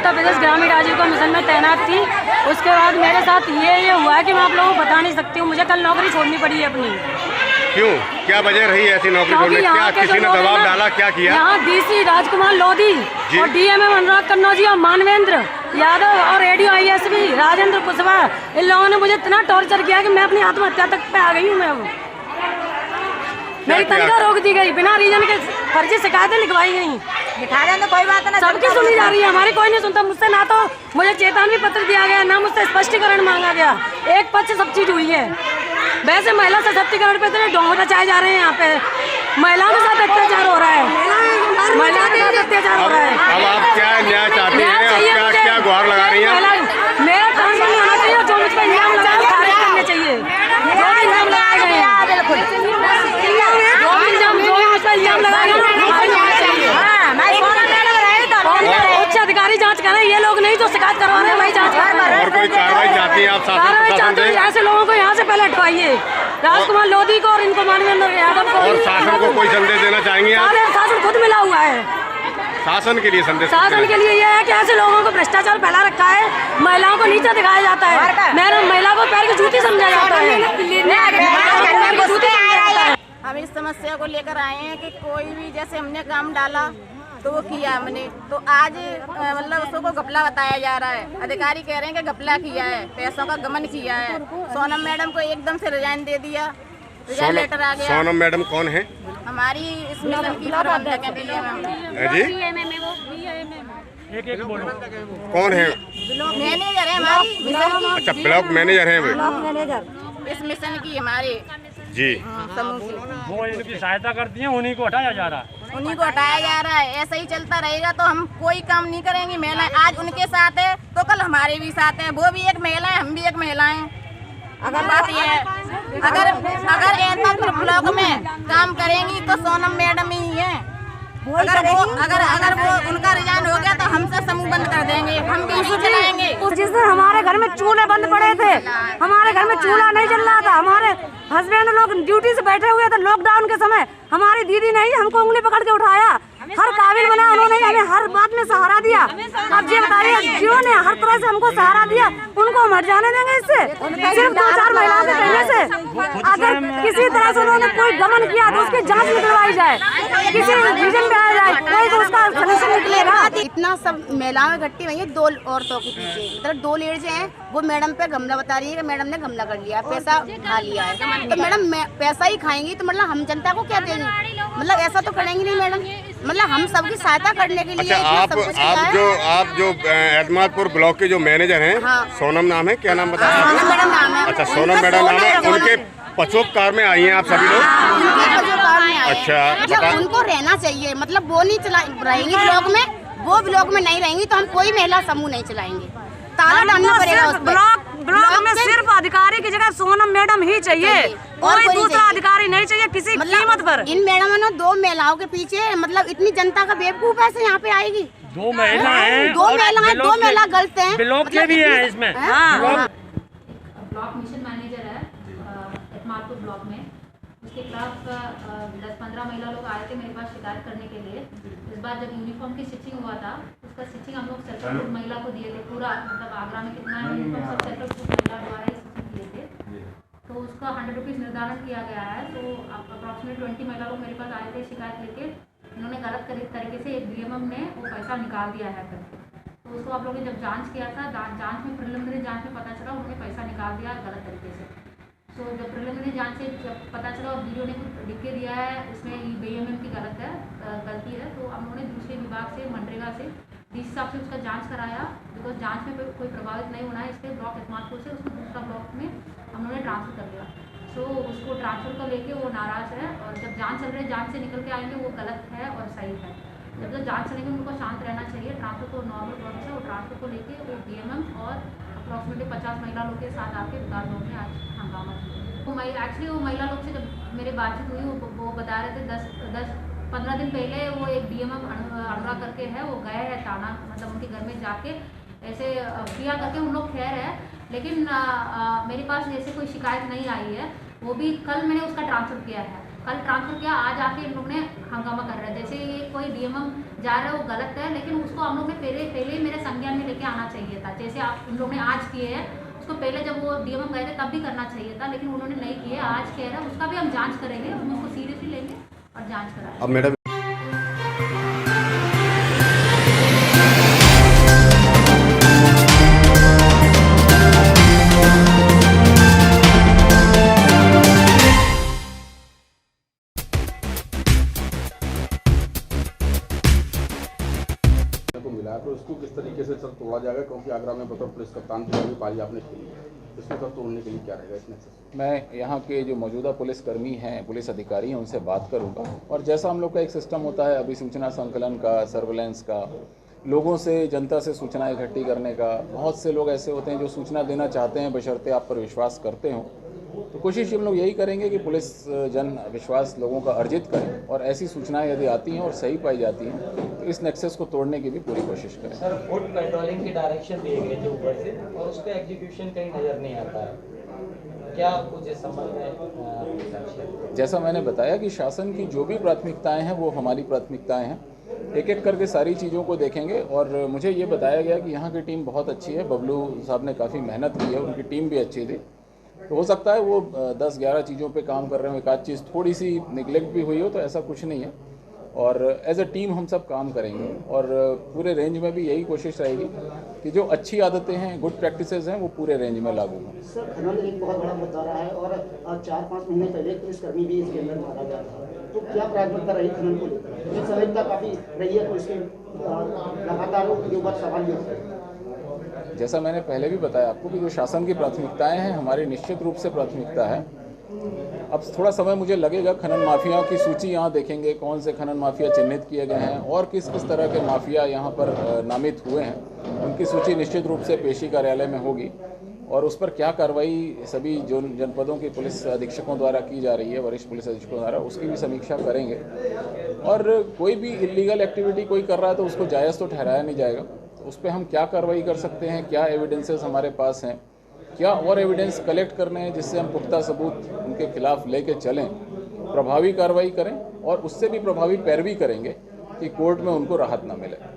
उत्तर प्रदेश ग्रामीण आजीविका मिशन में तैनात थी। उसके बाद मेरे साथ ये हुआ है कि मैं आप लोगों को बता नहीं सकती हूँ। मुझे कल नौकरी छोड़नी पड़ी है अपनी। क्यों, क्या वजह रही ऐसी नौकरी छोड़ने? क्या किसी ने दबाव डाला, क्या किया? यहाँ डीसी राजकुमार लोधी और डीएमएम अनुराग कन्नौजी और मानवेंद्र यादव और रेडियो आईएसपी राजेंद्र कुशवाहा, इन लोगों ने मुझे इतना टॉर्चर किया कि मैं अपनी आत्महत्या तक पे आ गई हूँ। मैं अब मेरी तनख्वाह रोक दी गई, बिना रीजन के फर्जी शिकायतें लिखवाई गई। लिखा जाए तो कोई बात नहीं, सबकी सुनी जा रही है, हमारी कोई नहीं सुनता। मुझसे ना तो मुझे चेतावनी पत्र दिया गया, ना मुझसे स्पष्टीकरण मांगा गया। एक पक्ष सब चीज हुई है। वैसे महिला सशक्तिकरण पे तो ढोंग रचाए जा रहे हैं। यहाँ पे महिलाओं के साथ अत्याचार हो रहा है, महिलाओं के साथ अत्याचार हो रहा है। अब आप क्या न्याय चाहती हैं? क्या गुहार लगा रही हैं? मेरा ट्रांसफर नहीं होना चाहिए, जो मुझ पर इल्जाम लगाए खारिज करने चाहिए। जो भी इल्जाम लगाए गए हैं, उच्च अधिकारी जांच करें। ये लोग नहीं जो शिकायत करवा रहे हैं वही जांच करें। और कोई कार्रवाई चाहती हैं आप? कार्रवाई चाहते हैं, ऐसे लोगों को यहाँ से पहले हटवाइए। राजकुमार लोधी को और इनको मानवेंद्र यादव को। और शासन को कोई संदेश देना चाहेंगे आप? शासन खुद मिला हुआ है। शासन के लिए संदेश? शासन के लिए यह है कि ऐसे लोगों को भ्रष्टाचार फैला रखा है, महिलाओं को नीचा दिखाया जाता है, महिला को पैर की जूती समझा जाता है। हम इस समस्या को लेकर आए हैं कि कोई भी जैसे हमने काम डाला तो वो किया हमने, तो आज मतलब उसको घपला बताया जा रहा है। अधिकारी कह रहे हैं कि घपला किया है, पैसों का गमन किया है। सोनम मैडम को एकदम से रिजाइन दे दिया, रिजाइन लेटर आ गया। सोनम मैडम कौन है? हमारी इस मिशन की प्रबंधक है जी। कौन है? मैनेजर है हमारी मिशन की। अच्छा, ब्लॉक मैनेजर है वे इस मिशन की हमारे जी। समूह की वो इनकी सहायता करती हैं, उन्हीं को हटाया जा रहा है। उन्हीं को हटाया जा रहा है। ऐसा ही चलता रहेगा तो हम कोई काम नहीं करेंगे। महिलाएं आज उनके साथ है तो कल हमारे भी साथ हैं। वो भी एक महिला है, हम भी एक महिला हैं। अगर बात ये है, अगर एतपुर ब्लॉक में काम करेंगी तो सोनम मैडम ही है। अगर वो उनका रिजाइन हो गया तो हमसे समूह बंद कर देंगे, हम भी नहीं चलाएंगे। जिस दिन हमारे घर में चूल्हे बंद पड़े थे, हमारे घर में चूल्हा नहीं चल रहा था, हमारे हस्बैंड लोग ड्यूटी से बैठे हुए थे लॉकडाउन के समय, हमारी दीदी ने ही हमको उंगली पकड़ के उठाया, हर काबिल बना, उन्होंने हमें हर बात में सहारा दिया। अब ये बताइए जिन्होंने हर तरह से हमको सहारा दिया उनको हम हट जाने देंगे इससे? सिर्फ 2-4 महिलाओं के कहने से अगर किसी तरह से उन्होंने कोई गमन किया तो उसकी जांच निकलवाई जाए, किसी रीजन में आ जाए, कोई तो उसका सलूशन निकलेगा। इतना सब महिलाएं इकट्ठी हुई है 2 औरतों के पीछे, मतलब 2 लेडीज हैं। वो मैडम पे गमला बता रही है कि मैडम ने गमला कर लिया, पैसा खा लिया है। तो मैडम पैसा ही खाएंगी तो मतलब हम जनता को क्या देंगे? मतलब ऐसा तो करेंगी नहीं मैडम। मतलब हम सबकी सहायता करने के लिए। अच्छा, आप जो एतमादपुर ब्लॉक के जो मैनेजर हैं, हाँ। सोनम नाम है, क्या नाम बताया? सोनम मैडम नाम है। अच्छा, सोनम मैडम नाम है। उनके पचोपकार में आई हैं आप सभी लोग? अच्छा, उनको रहना चाहिए, मतलब वो नहीं रहेंगी ब्लॉक में, वो ब्लॉक में नहीं रहेंगी तो हम कोई महिला समूह नहीं चलाएंगे। ताला डालना पड़ेगा। ब्लॉक में सिर्फ अधिकारी की जगह सोनम मैडम ही चाहिए, कोई दूसरा अधिकारी नहीं चाहिए किसी कीमत पर। इन मैडम ने 2 महिलाओं के पीछे मतलब इतनी जनता का बेवकूफ ऐसे यहाँ पे आएगी। 2 महिला हैं, 2 महिला गलत हैं, ब्लॉक के भी हैं इसमें। ब्लॉक मिशन मैनेजर है एतमादपुर ब्लॉक में, उसके खिलाफ 10-15 महिला लोग आए थे मेरे पास शिकायत करने के लिए। इस बार जब यूनिफॉर्म की स्टिचिंग हुआ था, उसका स्टिचिंग हम लोग सेल्फ हेल्प महिला को दिए थे। पूरा मतलब आगरा में कितना है यूनिफॉर्म सब सेल्फ हेल्प महिला द्वारा ही स्टिचिंग किए थे। तो उसका 100 रुपीज़ निर्धारण किया गया है। तो अप्रॉक्सीमेट 20 महिला लोग मेरे पास आए थे शिकायत लेके। उन्होंने गलत तरीके से एक डीएमएम ने वो पैसा निकाल दिया है करके। तो उसको आप लोगों ने जब जाँच किया था, जाँच में प्रिलिमिनरी जाँच में पता चला उन्होंने पैसा निकाल दिया गलत तरीके से। तो जब प्रिलिमिनरी जांच से जब पता चला और वीडियो ने कुछ लिख के दिया है उसमें बीएमएम की गलती है, तो हम लोगों ने दूसरे विभाग से मनरेगा से डीसी साहब से उसका जांच कराया। बिकॉज जांच में कोई प्रभावित नहीं होना है, इसलिए ब्लॉक एतमादपुर से उसको दूसरा ब्लॉक में हम लोगों ने ट्रांसफ़र कर लिया। सो उसको ट्रांसफ़र को लेके वो नाराज़ है और जब जाँच चल रही है जाँच से निकल के आएंगे वो गलत है और सही है। जब तक जाँच चलेगी उनको शांत रहना चाहिए। ट्रांसफ़र को नॉर्मल प्रोसेस है, वो ट्रांसफ़र को लेके वो डीएमएम और अप्रॉक्सीमेटली 50 महिला लोग के साथ आके विकास भवन में आज हंगामा किया। एक्चुअली वो महिला लोग से जब मेरी बातचीत हुई वो बता रहे थे 10-15 दिन पहले वो एक डीएमएम अनुराग करके है, वो गए हैं थाना, मतलब उनके घर में जाके ऐसे किया करके उन लोग खैर है। लेकिन मेरे पास ऐसे कोई शिकायत नहीं आई है। वो भी कल मैंने उसका ट्रांसफ़र किया है, कल ट्रांसफ़र किया, आज आके इन लोग ने हंगामा कर रहे हैं। जैसे ये कोई डीएमएम जा रहा है वो गलत है, लेकिन उसको हम लोग ने पहले ही मेरे संज्ञान में आना चाहिए था, जैसे आप उन लोगों ने आज किए हैं। उसको पहले जब वो डीएम गए थे तब भी करना चाहिए था, लेकिन उन्होंने नहीं किए। आज कह रहे हैं उसका भी हम जांच करेंगे, हम उसको सीरियसली लेंगे और जांच कराएंगे। अब मैडम को मिला है तो इसको किस तरीके से सर तोड़ा जाएगा, क्योंकि आगरा में बतौर पुलिस कप्तान की भी पारी आपने खेली है, इसको सर तोड़ने के लिए क्या रहेगा इसमें? मैं यहाँ के जो मौजूदा पुलिसकर्मी हैं, पुलिस अधिकारी हैं, उनसे बात करूँगा और जैसा हम लोग का एक सिस्टम होता है अभिसूचना संकलन का, सर्वेलेंस का, लोगों से, जनता से सूचना इकट्ठी करने का, बहुत से लोग ऐसे होते हैं जो सूचना देना चाहते हैं बशर्ते आप पर विश्वास करते हों, तो कोशिश हम लोग यही करेंगे कि पुलिस जन विश्वास लोगों का अर्जित करें और ऐसी सूचनाएं यदि आती हैं और सही पाई जाती हैं तो इस नेक्सस को तोड़ने की भी पूरी कोशिश करें। सर, फुट पेट्रोलिंग की डायरेक्शन दिए गए थे ऊपर से और उसका एग्जीक्यूशन कहीं नज़र नहीं आता है, क्या कुछ इस संबंध में? जैसा मैंने बताया कि शासन की जो भी प्राथमिकताएं हैं वो हमारी प्राथमिकताएं हैं, एक एक करके सारी चीज़ों को देखेंगे और मुझे ये बताया गया कि यहाँ की टीम बहुत अच्छी है, बबलू साहब ने काफ़ी मेहनत की है, उनकी टीम भी अच्छी थी, तो हो सकता है वो 10-11 चीज़ों पे काम कर रहे हो, एक आध चीज़ थोड़ी सी निगलेक्ट भी हुई हो, तो ऐसा कुछ नहीं है और एज अ टीम हम सब काम करेंगे और पूरे रेंज में भी यही कोशिश रहेगी कि जो अच्छी आदतें हैं, गुड प्रैक्टिसेस हैं, वो पूरे रेंज में लागू हों। सर, खनन एक बहुत बड़ा मुद्दा रहा है और 4-5 महीने पहले पुलिसकर्मी भी इसके अंदर मारा गया था, तो क्या प्राथमिकता रही खनन को लेकर? ये सजगता काफ़ी रही है, तो इसके लगातार के ऊपर सवाल ये होता है। जैसा मैंने पहले भी बताया आपको कि जो शासन की प्राथमिकताएं हैं हमारी निश्चित रूप से प्राथमिकता है। अब थोड़ा समय मुझे लगेगा, खनन माफियाओं की सूची यहाँ देखेंगे, कौन से खनन माफिया चिन्हित किए गए हैं और किस किस तरह के माफिया यहाँ पर नामित हुए हैं, उनकी सूची निश्चित रूप से पेशी कार्यालय में होगी और उस पर क्या कार्रवाई सभी जो जनपदों के पुलिस अधीक्षकों द्वारा की जा रही है, वरिष्ठ पुलिस अधीक्षकों द्वारा, उसकी भी समीक्षा करेंगे और कोई भी इलीगल एक्टिविटी कोई कर रहा है तो उसको जायज़ तो ठहराया नहीं जाएगा, तो उस पर हम क्या कार्रवाई कर सकते हैं, क्या एविडेंसेस हमारे पास हैं, क्या और एविडेंस कलेक्ट करने हैं जिससे हम पुख्ता सबूत उनके खिलाफ लेके चलें, प्रभावी कार्रवाई करें और उससे भी प्रभावी पैरवी करेंगे कि कोर्ट में उनको राहत ना मिले।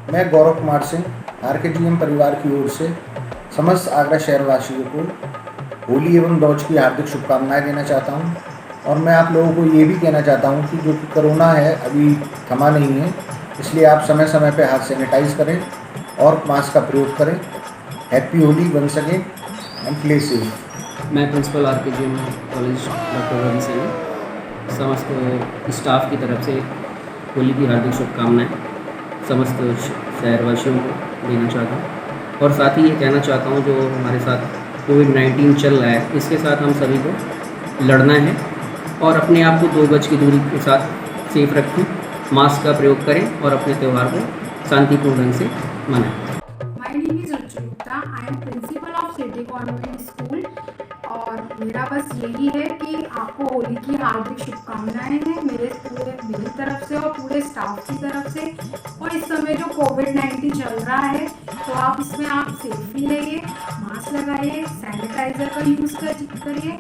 मैं गौरव कुमार सिंह RKGM परिवार की ओर से समस्त आगरा शहरवासियों को होली एवं दौज की हार्दिक शुभकामनाएं देना चाहता हूं। और मैं आप लोगों को ये भी कहना चाहता हूं कि जो कि कोरोना है अभी थमा नहीं है, इसलिए आप समय समय पर हाथ सैनिटाइज करें और मास्क का प्रयोग करें। Happy Holi once again and play safe. मैं principal RKGM college doctor Ravi Saini समस्त स्टाफ की तरफ से होली की हार्दिक शुभकामनाएं समस्त शहरवासियों को देना चाहता हूँ। और साथ ही ये कहना चाहता हूँ जो हमारे साथ कोविड-19 चल रहा है, इसके साथ हम सभी को लड़ना है और अपने आप को 2 गज की दूरी के साथ सेफ रखें, मास्क का प्रयोग करें और अपने त्यौहार को शांतिपूर्ण ढंग से मनाएं। My name is Ruchu Gupta. I am principal of City Convent School. और मेरा बस यही है कि आपको होली की हार्दिक शुभकामनाएं हैं मेरी तरफ से और पूरे स्टाफ की तरफ से। और इस समय जो कोविड-19 चल रहा है तो आप इसमें आप सेफ्टी रहिए, मास्क लगाइए, सैनिटाइजर का यूज़ करिए।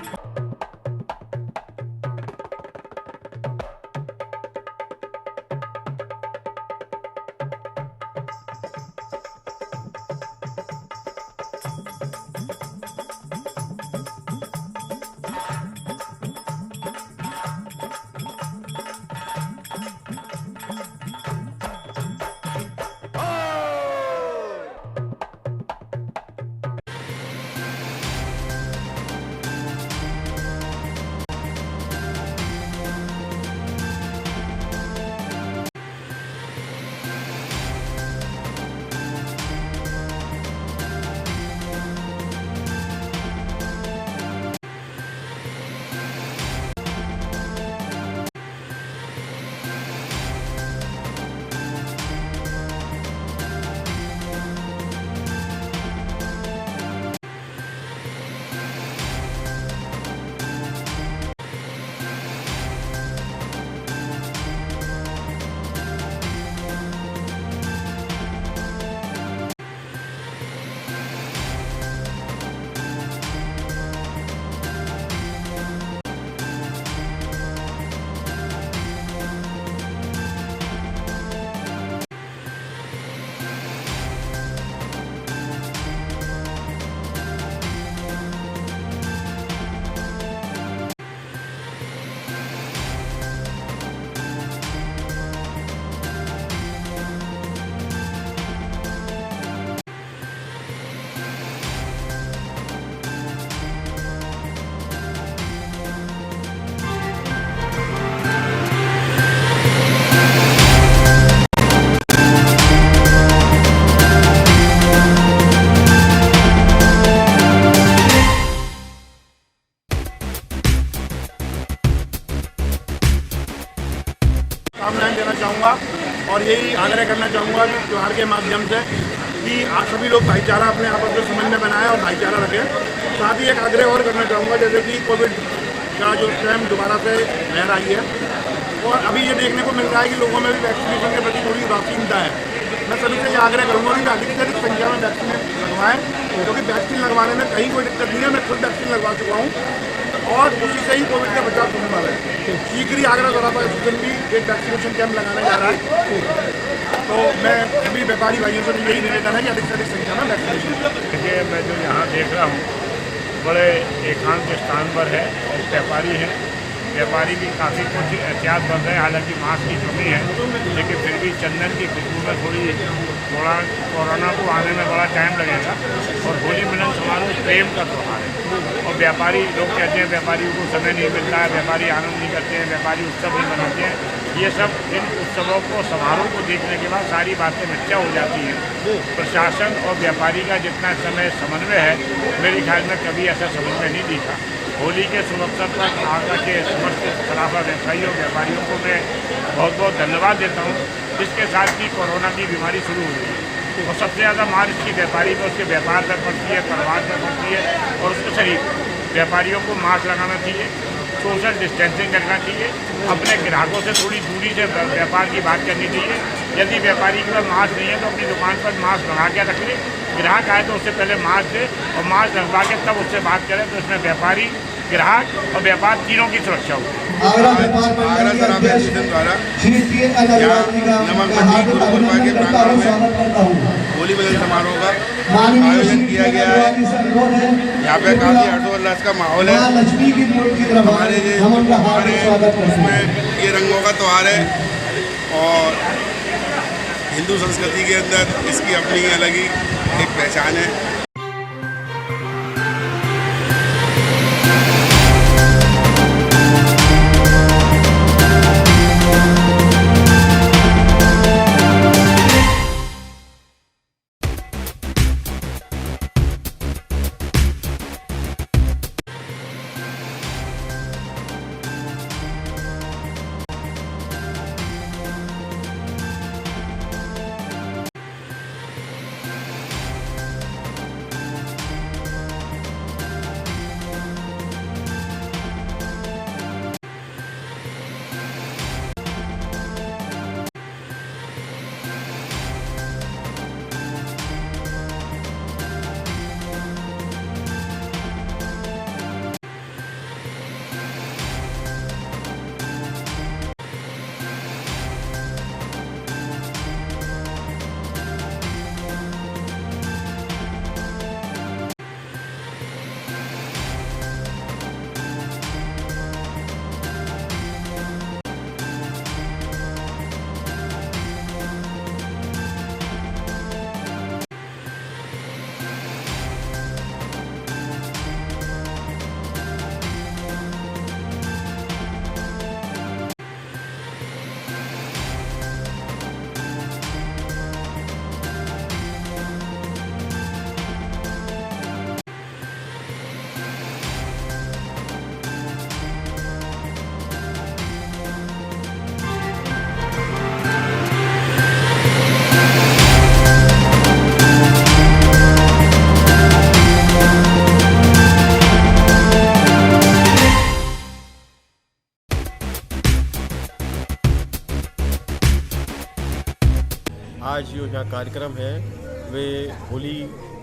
शुभकामनाएं देना चाहूँगा और यही आग्रह करना चाहूँगा कि त्यौहार के माध्यम से कि आप सभी लोग भाईचारा अपने आपस में समन्वय बनाएं और भाईचारा रखें। साथ ही एक आग्रह और करना चाहूँगा, जैसे कि कोविड का जो टाइम दोबारा से लहर आई है और अभी ये देखने को मिल रहा है कि लोगों में भी वैक्सीनेशन के प्रति थोड़ी उदासीनता है। मैं सभी से ये आग्रह करूँगा कि अधिक से अधिक संख्या में वैक्सीन लगवाएँ, क्योंकि वैक्सीन लगवाने में कहीं कोई दिक्कत नहीं है। मैं खुद वैक्सीन लगवा चुका हूँ और उसी से ही कोविड का बचाव होने वाला है। शीघ्र ही आगरा दौरापा एसोसिएशन भी एक वैक्सीनेशन कैंप लगाने जा रहा है। तो मैं सभी व्यापारी भाइयों से यही निवेदन है कि अधिक से अधिक संख्या में वैक्सीनेशन। देखिए, मैं जो यहाँ देख रहा हूँ बड़े एकांत स्थान पर है, व्यापारी हैं, व्यापारी भी काफ़ी कुछ एहतियात बन रहे हैं। हालांकि मास्क की कमी है, लेकिन फिर भी चंदन की खुशबू में थोड़ा कोरोना को आने में बड़ा टाइम लगेगा। और होली मिलन समारोह प्रेम का त्यौहार है और व्यापारी लोग कहते हैं व्यापारियों को समय नहीं मिलता है, व्यापारी आनंद नहीं करते हैं, व्यापारी उत्सव नहीं मनाते हैं। ये सब इन उत्सवों को समारोह को देखने के बाद सारी बातें मिथ्या हो जाती हैं। प्रशासन और व्यापारी का जितना समय समन्वय है, मेरे ख्याल में कभी ऐसा समन्वय नहीं दिखा। होली के शुभ अवसर पर आगरा के समस्त सराफा व्यवसायियों व्यापारियों को मैं बहुत बहुत धन्यवाद देता हूँ, जिसके साथ की कोरोना की बीमारी शुरू हो गई है और सबसे ज़्यादा मार इसकी व्यापारी को उसके व्यापार पर पड़ती है, परिवार पर पड़ती है और उसके शरीर। व्यापारियों को मास्क लगाना चाहिए, सोशल डिस्टेंसिंग रखना चाहिए, अपने ग्राहकों से थोड़ी दूरी से व्यापार की बात करनी चाहिए। यदि व्यापारी के पास मास्क नहीं है तो अपनी दुकान पर मास्क लगा के रख ले ग्राहक आए तो उससे पहले मास्क दे और मास्क लगवा के तब उससे बात करें, तो इसमें व्यापारी, ग्राहक और व्यापार तीनों की सुरक्षा हो। आगरा शराब एसोसिएशन द्वारा होली मिलन समारोह का आयोजन किया गया है। यहाँ पे काफ़ी हर्षोल्लास का माहौल है। हमारे उसमें ये रंगों का त्यौहार है और हिंदू संस्कृति के अंदर इसकी अपनी अलग ही एक पहचान है। आज जो यहाँ कार्यक्रम है वे होली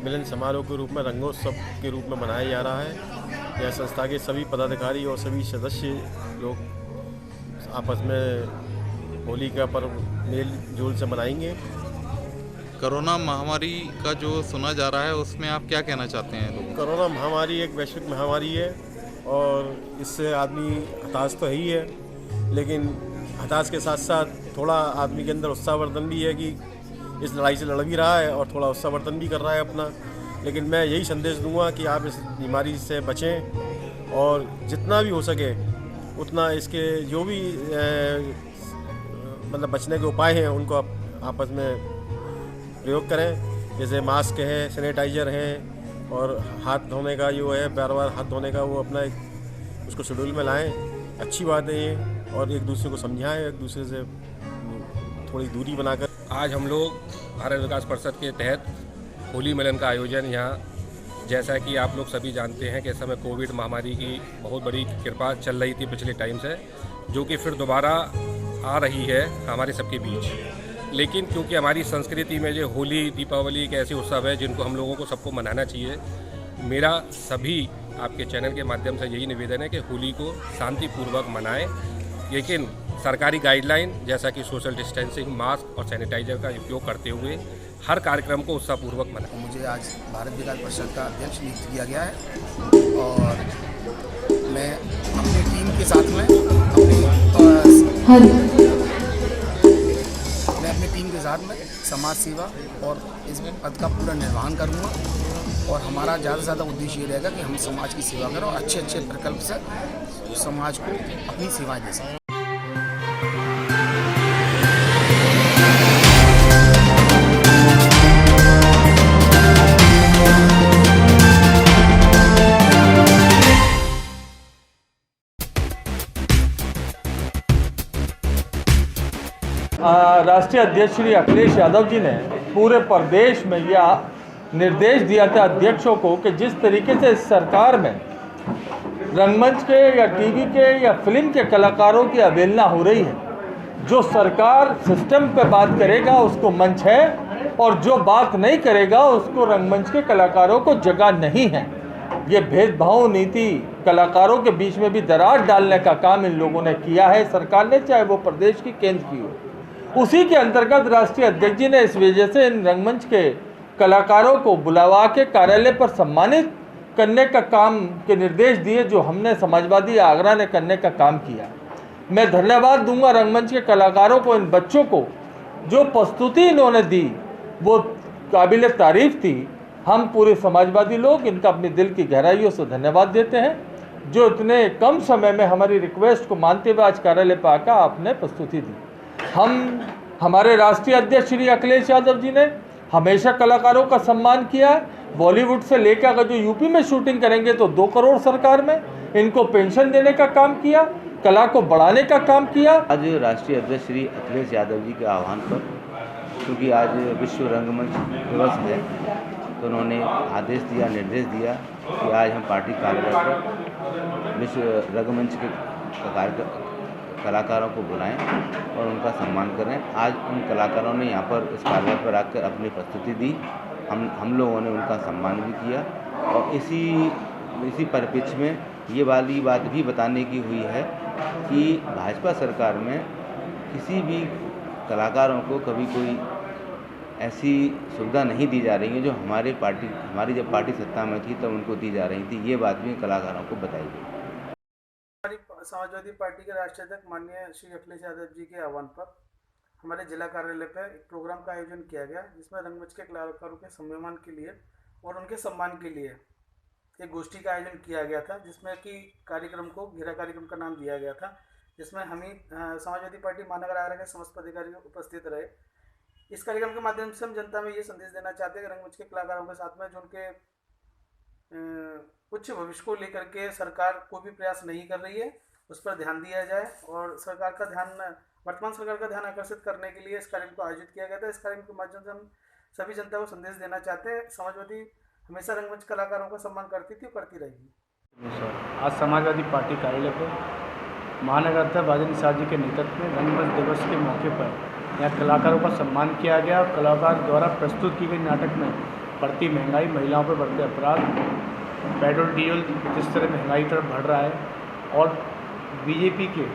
मिलन समारोह के रूप में रंगोत्सव के रूप में मनाया जा रहा है। यह संस्था के सभी पदाधिकारी और सभी सदस्य लोग आपस में होली का पर्व मेल जोल से मनाएंगे। कोरोना महामारी का जो सुना जा रहा है उसमें आप क्या कहना चाहते हैं लोग? कोरोना महामारी एक वैश्विक महामारी है और इससे आदमी हताश तो ही है, लेकिन हताश के साथ साथ थोड़ा आदमी के अंदर उत्साहवर्धन भी है कि इस लड़ाई से लड़ भी रहा है और थोड़ा उत्साहवर्धन भी कर रहा है अपना। लेकिन मैं यही संदेश दूंगा कि आप इस बीमारी से बचें और जितना भी हो सके उतना इसके जो भी मतलब बचने के उपाय हैं उनको आप आपस में प्रयोग करें। जैसे मास्क है, सैनिटाइज़र है और हाथ धोने का जो है बार बार हाथ धोने का वो अपना एक उसको शेड्यूल में लाएं। अच्छी बात है ये, और एक दूसरे को समझाएं, एक दूसरे से थोड़ी दूरी बनाकर। आज हम लोग भारत विकास परिषद के तहत होली मिलन का आयोजन यहाँ, जैसा कि आप लोग सभी जानते हैं कि इस समय कोविड महामारी की बहुत बड़ी कृपा चल रही थी पिछले टाइम से, जो कि फिर दोबारा आ रही है हमारे सबके बीच। लेकिन क्योंकि हमारी संस्कृति में जो होली दीपावली एक ऐसे उत्सव है जिनको हम लोगों को सबको मनाना चाहिए, मेरा सभी आपके चैनल के माध्यम से यही निवेदन है कि होली को शांतिपूर्वक मनाएं, लेकिन सरकारी गाइडलाइन जैसा कि सोशल डिस्टेंसिंग, मास्क और सैनिटाइजर का उपयोग करते हुए हर कार्यक्रम को उत्साहपूर्वक मनाएं। मुझे आज भारत विकास परिषद का अध्यक्ष नियुक्त किया गया है और मैं अपनी टीम के साथ में अपनी टीम के साथ में समाज सेवा और इस पद का पूरा निर्वहन करूँगा और हमारा ज़्यादा से ज़्यादा उद्देश्य ये रहेगा कि हम समाज की सेवा करें और अच्छे अच्छे प्रकल्प से समाज को अपनी सेवाएं दे सकें। राष्ट्रीय अध्यक्ष श्री अखिलेश यादव जी ने पूरे प्रदेश में यह निर्देश दिया था अध्यक्षों को कि जिस तरीके से इस सरकार में रंगमंच के या टीवी के या फिल्म के कलाकारों की अवहेलना हो रही है, जो सरकार सिस्टम पे बात करेगा उसको मंच है और जो बात नहीं करेगा उसको रंगमंच के कलाकारों को जगह नहीं है। ये भेदभाव नीति कलाकारों के बीच में भी दरार डालने का काम इन लोगों ने किया है, सरकार ने, चाहे वो प्रदेश की, केंद्र की हो। उसी के अंतर्गत राष्ट्रीय अध्यक्ष जी ने इस वजह से इन रंगमंच के कलाकारों को बुलावा के कार्यालय पर सम्मानित करने का काम के निर्देश दिए, जो हमने समाजवादी आगरा ने करने का काम किया। मैं धन्यवाद दूंगा रंगमंच के कलाकारों को, इन बच्चों को, जो प्रस्तुति इन्होंने दी वो काबिल तारीफ थी। हम पूरे समाजवादी लोग इनका अपने दिल की गहराइयों से धन्यवाद देते हैं, जो इतने कम समय में हमारी रिक्वेस्ट को मानते हुए आज कार्यालय पर आकर आपने प्रस्तुति दी। हमारे राष्ट्रीय अध्यक्ष श्री अखिलेश यादव जी ने हमेशा कलाकारों का सम्मान किया है। बॉलीवुड से लेकर अगर जो यूपी में शूटिंग करेंगे तो 2 करोड़ सरकार में, इनको पेंशन देने का काम किया, कला को बढ़ाने का काम किया। आज राष्ट्रीय अध्यक्ष श्री अखिलेश यादव जी के आह्वान पर, क्योंकि आज विश्व रंगमंच दिवस है, तो उन्होंने आदेश दिया, निर्देश दिया कि आज हम पार्टी कार्यालय पर विश्व रंगमंच के कलाकारों को बुलाएं और उनका सम्मान करें। आज उन कलाकारों ने यहाँ पर इस कार्यालय पर आकर अपनी प्रस्तुति दी, हम लोगों ने उनका सम्मान भी किया। और इसी परिप्रेक्ष्य में ये वाली बात भी बताने की हुई है कि भाजपा सरकार में किसी भी कलाकारों को कभी कोई ऐसी सुविधा नहीं दी जा रही है जो हमारी जब पार्टी सत्ता में थी तब उनको दी जा रही थी। ये बात भी कलाकारों को बताई गई। समाजवादी पार्टी के राष्ट्रीय अध्यक्ष माननीय श्री अखिलेश यादव जी के आह्वान पर हमारे जिला कार्यालय पर एक प्रोग्राम का आयोजन किया गया, जिसमें रंगमंच के कलाकारों के सम्मान के लिए और उनके सम्मान के लिए एक गोष्ठी का आयोजन किया गया था, जिसमें कि कार्यक्रम को घेरा कार्यक्रम का नाम दिया गया था, जिसमें हम ही समाजवादी पार्टी महानगर आगरा के समस्त पदाधिकारी उपस्थित रहे। इस कार्यक्रम के माध्यम से हम जनता में ये संदेश देना चाहते हैं कि रंगमंच के कलाकारों के साथ में जो उनके उच्च भविष्य को लेकर के सरकार कोई भी प्रयास नहीं कर रही है, उस पर ध्यान दिया जाए और वर्तमान सरकार का ध्यान आकर्षित करने के लिए इस कार्यक्रम को आयोजित किया गया था। इस कार्यक्रम के माध्यम से हम सभी जनता को संदेश देना चाहते हैं, समाजवादी हमेशा रंगमंच कलाकारों का सम्मान करती थी और करती रहेगी। आज समाजवादी पार्टी कार्यालय पर महानगर अध्यक्ष राजेंद्र निषाद जी के नेतृत्व में रंगमंच दिवस के मौके पर यहाँ कलाकारों का सम्मान किया गया। कलाकार द्वारा प्रस्तुत की गई नाटक में बढ़ती महंगाई, महिलाओं पर बढ़ते अपराध, पेट्रोल डीजल जिस तरह महंगाई तरफ बढ़ रहा है, और बीजेपी के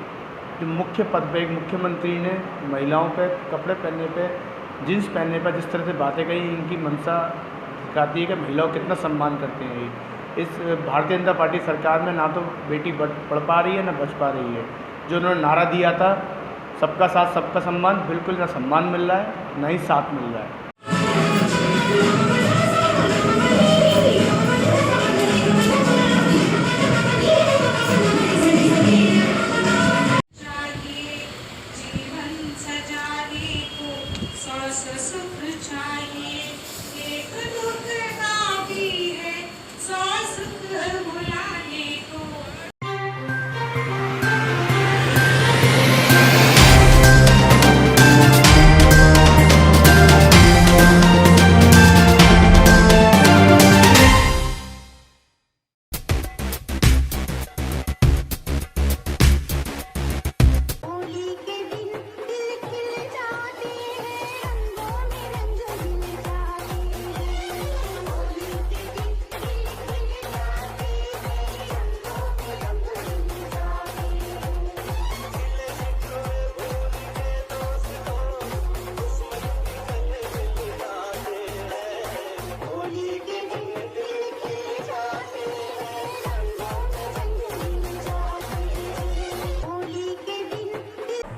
जो मुख्य पद पर एक मुख्यमंत्री ने महिलाओं पे कपड़े पहनने पे, जींस पहनने पर जिस तरह से बातें कही, इनकी मंशा दिखाती है कि महिलाओं कितना सम्मान करते हैं ये। इस भारतीय जनता पार्टी सरकार में ना तो बेटी बढ़ पा रही है ना बच पा रही है। जो उन्होंने नारा दिया था सबका साथ सबका सम्मान, बिल्कुल ना सम्मान मिल रहा है ना ही साथ मिल रहा है।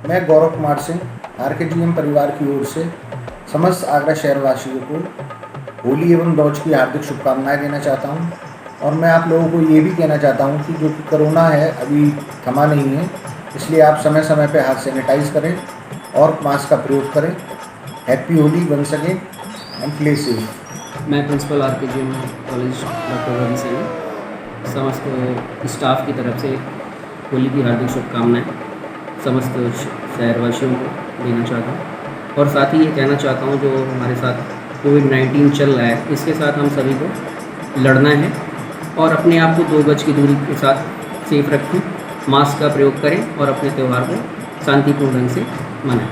मैं गौरव कुमार सिंह RKGM परिवार की ओर से समस्त आगरा शहरवासियों को होली एवं दौज की हार्दिक शुभकामनाएं देना चाहता हूं। और मैं आप लोगों को ये भी कहना चाहता हूं कि जो कि कोरोना है अभी थमा नहीं है, इसलिए आप समय समय पर हाथ सैनिटाइज करें और मास्क का प्रयोग करें। Happy Holi once again and play safe. मैं principal RKGM college doctor Ravi Saini समस्त स्टाफ की तरफ से होली की हार्दिक शुभकामनाएं समस्त शहरवासियों को देना चाहता हूँ। और साथ ही ये कहना चाहता हूँ जो हमारे साथ कोविड-19 चल रहा है, इसके साथ हम सभी को लड़ना है और अपने आप को 2 गज की दूरी के साथ सेफ रखें, मास्क का प्रयोग करें और अपने त्यौहार को शांतिपूर्ण ढंग से मनाएं।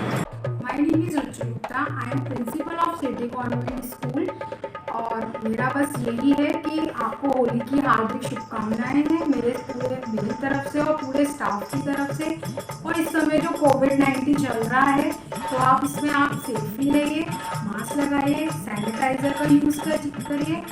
My name is Ruchu. Gupta, I am principle of city convent school और मेरा बस यही है कि आपको होली की हार्दिक शुभकामनाएं हैं मेरी तरफ से और पूरे स्टाफ की तरफ से। और इस समय जो कोविड-19 चल रहा है तो आप इसमें आप सेफ्टी रहिए, मास्क लगाइए, सैनिटाइजर का यूज़ करिए।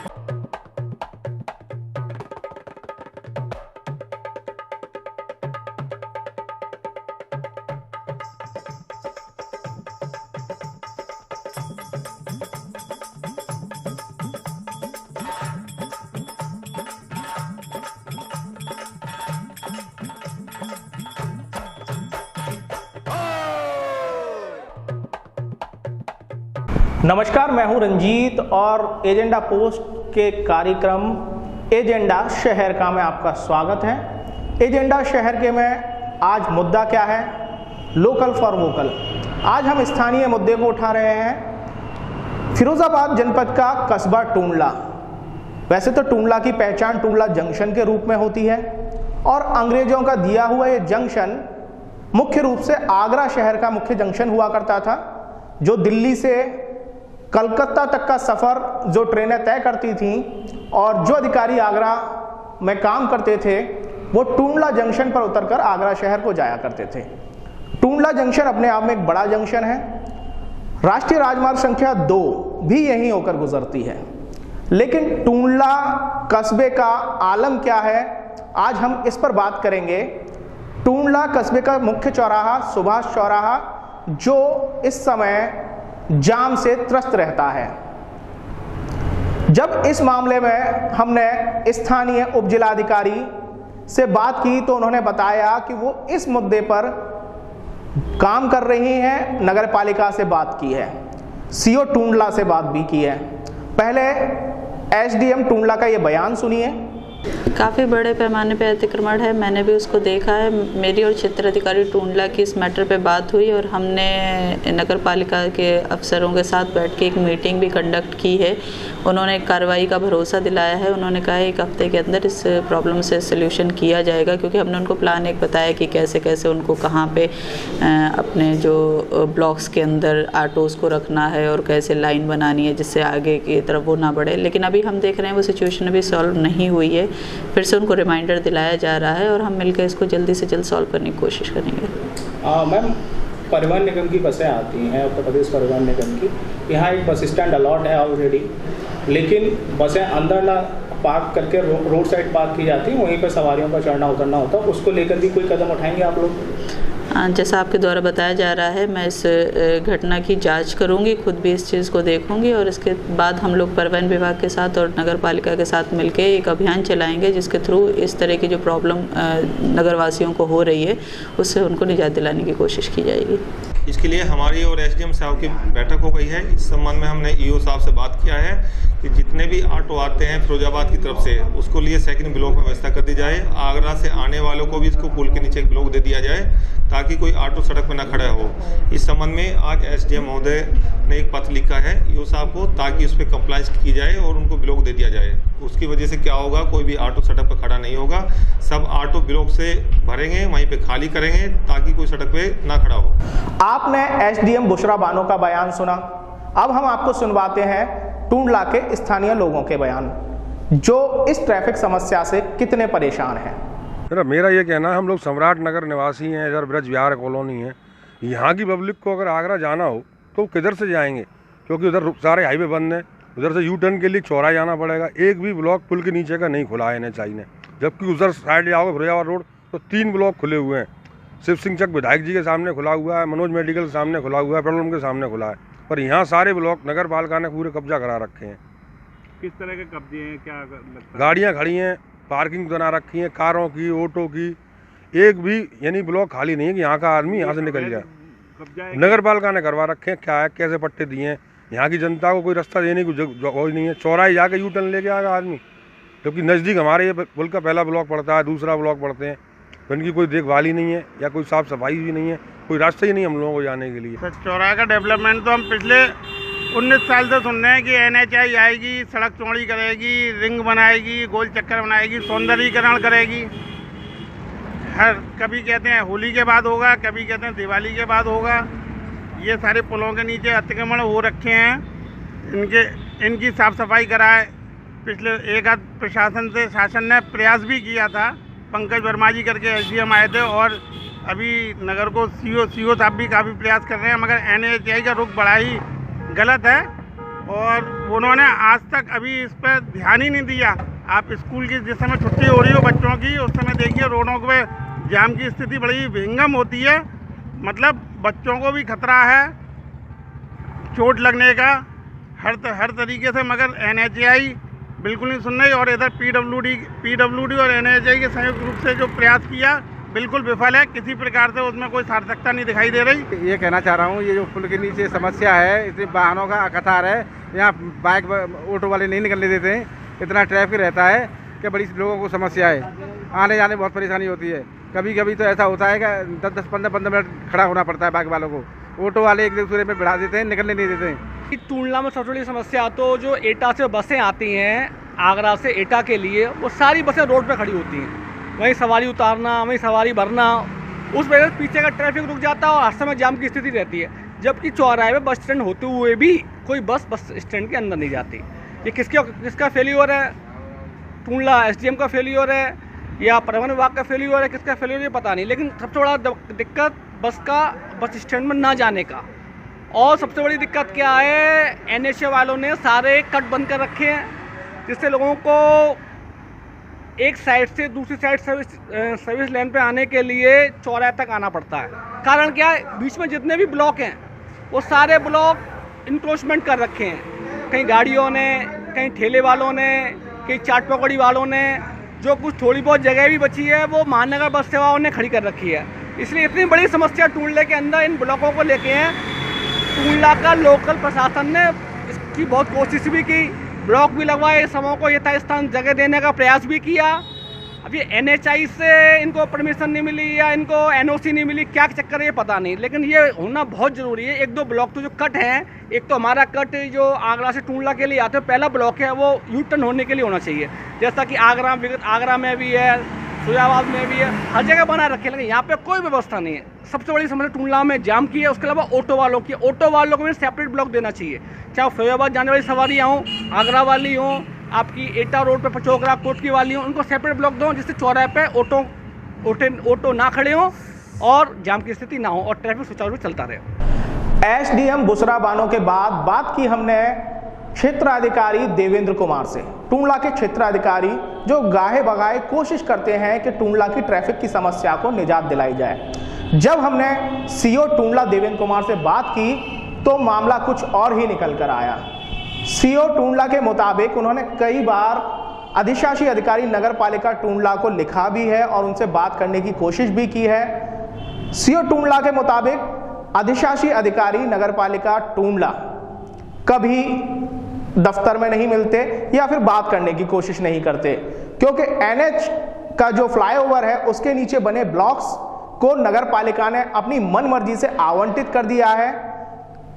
नमस्कार, मैं हूं रंजीत और एजेंडा पोस्ट के कार्यक्रम एजेंडा शहर का में आपका स्वागत है। एजेंडा शहर के में आज मुद्दा क्या है? Local for vocal. आज हम स्थानीय मुद्दे को उठा रहे हैं। फिरोजाबाद जनपद का कस्बा टूंडला, वैसे तो टूंडला की पहचान टूंडला जंक्शन के रूप में होती है और अंग्रेजों का दिया हुआ ये जंक्शन मुख्य रूप से आगरा शहर का मुख्य जंक्शन हुआ करता था, जो दिल्ली से कलकत्ता तक का सफ़र जो ट्रेनें तय करती थीं और जो अधिकारी आगरा में काम करते थे वो टूंडला जंक्शन पर उतरकर आगरा शहर को जाया करते थे। टूंडला जंक्शन अपने आप में एक बड़ा जंक्शन है। राष्ट्रीय राजमार्ग संख्या 2 भी यहीं होकर गुजरती है। लेकिन टूंडला कस्बे का आलम क्या है, आज हम इस पर बात करेंगे। टूंडला कस्बे का मुख्य चौराहा सुभाष चौराहा, जो इस समय जाम से त्रस्त रहता है। जब इस मामले में हमने स्थानीय उप जिलाधिकारी से बात की तो उन्होंने बताया कि वो इस मुद्दे पर काम कर रही हैं, नगर पालिका से बात की है, सीओ टूंडला से बात भी की है। पहले एसडीएम टूंडला का ये बयान सुनिए। काफ़ी बड़े पैमाने पे अतिक्रमण है, मैंने भी उसको देखा है। मेरी और क्षेत्र अधिकारी टूंडला की इस मैटर पे बात हुई और हमने नगर पालिका के अफसरों के साथ बैठ के एक मीटिंग भी कंडक्ट की है। उन्होंने कार्रवाई का भरोसा दिलाया है। उन्होंने कहा है 1 हफ्ते के अंदर इस प्रॉब्लम से सल्यूशन किया जाएगा, क्योंकि हमने उनको प्लान एक बताया कि कैसे कैसे उनको कहाँ पे अपने जो ब्लॉक्स के अंदर ऑटोज़ को रखना है और कैसे लाइन बनानी है जिससे आगे की तरफ वो ना बढ़े। लेकिन अभी हम देख रहे हैं वो सिचुएशन अभी सॉल्व नहीं हुई है। फिर से उनको रिमाइंडर दिलाया जा रहा है और हम मिलकर इसको जल्दी से जल्द सॉल्व करने की कोशिश करेंगे। मैम, परिवहन निगम की बसें आती हैं, उत्तर प्रदेश परिवहन निगम की, यहाँ एक बस स्टैंड अलॉट है ऑलरेडी, लेकिन बसें अंदर ना पार्क करके रोड साइड पार्क की जाती हैं, वहीं पर सवारियों का चढ़ना उतरना होता है। उसको लेकर भी कोई कदम उठाएंगे आप लोग? जैसा आपके द्वारा बताया जा रहा है, मैं इस घटना की जांच करूंगी, खुद भी इस चीज़ को देखूंगी और इसके बाद हम लोग परिवहन विभाग के साथ और नगर पालिका के साथ मिलकर एक अभियान चलाएंगे जिसके थ्रू इस तरह की जो प्रॉब्लम नगरवासियों को हो रही है उससे उनको निजात दिलाने की कोशिश की जाएगी। इसके लिए हमारी और एसडीएम साहब की बैठक हो गई है। इस संबंध में हमने ईओ साहब से बात किया है कि जितने भी ऑटो आते हैं फिरोजाबाद की तरफ से उसको लिए सेकंड ब्लॉक में व्यवस्था कर दी जाए। आगरा से आने वालों को भी इसको पुल के नीचे एक ब्लॉक दे दिया जाए ताकि कोई ऑटो सड़क पर ना खड़ा हो। इस संबंध में आज एसडीएम महोदय ने एक पत्र लिखा है ईओ साहब को ताकि उस पर कंप्लाइंस की जाए और उनको ब्लॉक दे दिया जाए। उसकी वजह से क्या होगा, कोई भी ऑटो सड़क पर खड़ा नहीं होगा, सब ऑटो ब्लॉक से भरेंगे, वहीं पे खाली करेंगे ताकि कोई सड़क पे ना खड़ा हो। आपने एसडीएम बुशरा बानो का बयान सुना, अब हम आपको सुनवाते हैं टूंडला के स्थानीय लोगों के बयान, जो इस ट्रैफिक समस्या से कितने परेशान हैं। मेरा ये कहना है, हम लोग सम्राट नगर निवासी हैं, इधर ब्रज विहार कॉलोनी है। यहाँ की पब्लिक को अगर आगरा जाना हो तो किधर से जाएंगे, क्योंकि उधर सारे हाईवे बंद हैं। उधर से यू टर्न के लिए चौराहा जाना पड़ेगा। एक भी ब्लॉक पुल के नीचे का नहीं खुला है NHI ने, जबकि उधर साइड जाओगे फिरोजाबाद रोड तो 3 ब्लॉक खुले हुए हैं। शिव सिंह चक विधायक जी के सामने खुला हुआ है, मनोज मेडिकल के सामने खुला हुआ है, पेट्रोल पंप के सामने खुला है, पर यहाँ सारे ब्लॉक नगर पालिका ने पूरे कब्जा करा रखे हैं। किस तरह के कब्जे हैं, क्या गाड़ियाँ खड़ी हैं, पार्किंग बना रखी है, कारों की, ऑटो की, एक भी यानी ब्लॉक खाली नहीं है कि यहाँ का आदमी यहाँ से निकल जाए। नगर पालिका ने करवा रखे हैं, क्या है, कैसे पट्टे दिए हैं। यहाँ की जनता को कोई रास्ता देने की कोई नहीं है। चौराहे जाके यू टर्न लेके आएगा आदमी, क्योंकि नज़दीक हमारे ये पुल का पहला ब्लॉक पड़ता है, दूसरा ब्लॉक पड़ते हैं, तो इनकी कोई देखभाल ही नहीं है या कोई साफ़ सफाई भी नहीं है, कोई रास्ता ही नहीं हम लोगों को जाने के लिए। चौराहे का डेवलपमेंट तो हम पिछले 19 साल से सुन रहे हैं कि NHI आएगी, सड़क चौड़ी करेगी, रिंग बनाएगी, गोल चक्कर बनाएगी, सौंदर्यीकरण करेगी। कभी कहते हैं होली के बाद होगा, कभी कहते हैं दिवाली के बाद होगा। ये सारे पुलों के नीचे अतिक्रमण हो रखे हैं, इनकी साफ़ सफाई कराए। पिछले एक आध प्रशासन से शासन ने प्रयास भी किया था, पंकज वर्मा जी करके SDM आए थे, और अभी नगर को CO साहब भी काफ़ी प्रयास कर रहे हैं, मगर NHAI का रुख बड़ा ही गलत है और उन्होंने आज तक अभी इस पर ध्यान ही नहीं दिया। आप स्कूल की जिस समय छुट्टी हो रही हो बच्चों की, उस समय देखिए रोडों पे जाम की स्थिति बड़ी विहंगम होती है, मतलब बच्चों को भी खतरा है चोट लगने का हर तरीके से, मगर NHAI बिल्कुल नहीं सुन रही। और इधर PWD और NHAI के संयुक्त रूप से जो प्रयास किया बिल्कुल विफल है, किसी प्रकार से उसमें कोई सार्थकता नहीं दिखाई दे रही। ये कहना चाह रहा हूँ, ये जो पुल के नीचे समस्या है, इतने वाहनों का कतार है, यहाँ बाइक ऑटो वाले नहीं निकलने देते हैं, इतना ट्रैफिक रहता है कि बड़ी लोगों को समस्या है, आने जाने बहुत परेशानी होती है। कभी कभी तो ऐसा होता है कि 10-15 मिनट खड़ा होना पड़ता है बाइक वालों को, ऑटो वाले एक दूसरे में बढ़ा देते हैं, निकलने नहीं देते हैं। टूंडला में सबसे बड़ी समस्या तो जो एटा से बसें आती हैं, आगरा से एटा के लिए, वो सारी बसें रोड पे खड़ी होती हैं, वहीं सवारी उतारना, वहीं सवारी भरना, उस वजह से पीछे का ट्रैफिक रुक जाता है और हर समय जाम की स्थिति रहती है। जबकि चौराहे पे बस स्टैंड होते हुए भी कोई बस स्टैंड के अंदर नहीं जाती। ये किसका फेल्योर है? टूंडला SDM का फेल्योर है या परिवहन विभाग का फेल्योर है? किसका फेल्योर है पता नहीं, लेकिन सबसे बड़ा दिक्कत बस स्टैंड में ना जाने का। और सबसे बड़ी दिक्कत क्या है, NHAI वालों ने सारे कट बंद कर रखे हैं, जिससे लोगों को एक साइड से दूसरी साइड सर्विस लेन पे आने के लिए चौराहे तक आना पड़ता है। कारण क्या है, बीच में जितने भी ब्लॉक हैं वो सारे ब्लॉक इंक्रोचमेंट कर रखे हैं, कहीं गाड़ियों ने, कहीं ठेले वालों ने, कहीं चाट पकौड़ी वालों ने, जो कुछ थोड़ी बहुत जगह भी बची है वो महानगर बस सेवाओं ने खड़ी कर रखी है। इसलिए इतनी बड़ी समस्या टूंडले के अंदर इन ब्लॉकों को लेके हैं। टूंडला का लोकल प्रशासन ने इसकी बहुत कोशिश भी की, ब्लॉक भी लगवाए, समूह को यथास्थान जगह देने का प्रयास भी किया। अभी NHAI से इनको परमिशन नहीं मिली या इनको NOC नहीं मिली, क्या चक्कर है ये पता नहीं, लेकिन ये होना बहुत ज़रूरी है। एक दो ब्लॉक तो जो कट हैं, एक तो हमारा कट जो आगरा से टूंडला के लिए आते हैं, पहला ब्लॉक है वो U-टर्न होने के लिए होना चाहिए, जैसा कि आगरा में भी है, फैजाबाद में भी है, हर जगह बना रखे, लेकिन यहाँ पे कोई व्यवस्था नहीं है। सबसे बड़ी समस्या टूंडला में जाम की है, उसके अलावा ऑटो वालों की। ऑटो वालों को भी सेपरेट ब्लॉक देना चाहिए, चाहे फैजाबाद जाने वाली सवारियाँ हों, आगरा वाली हों, आपकी एटा रोड पे पचोकरा कोटकी वाली हों, उनको सेपरेट ब्लॉक दो, जिससे चौराहे पे ऑटो ना खड़े हों और जाम की स्थिति ना हो और ट्रैफिक सुचारू रूप से चलता रहे। SDM बुसरा बानो के बाद बात की हमने क्षेत्राधिकारी देवेंद्र कुमार से। टूंडला के क्षेत्राधिकारी जो गाहे बगाए कोशिश करते हैं कि टूंडला की ट्रैफिक की समस्या को निजात दिलाई जाए। जब हमने CO टूंडला देवेंद्र कुमार से बात की तो मामला कुछ और ही निकल कर आया। CO टूंडला के मुताबिक उन्होंने कई बार अधिशासी अधिकारी नगर पालिका टूंडला को लिखा भी है और उनसे बात करने की कोशिश भी की है। CO टूंडला के मुताबिक अधिशासी अधिकारी नगर पालिका टूंडला कभी दफ्तर में नहीं मिलते या फिर बात करने की कोशिश नहीं करते, क्योंकि NH का जो फ्लाईओवर है उसके नीचे बने ब्लॉक्स को नगर पालिका ने अपनी मनमर्जी से आवंटित कर दिया है।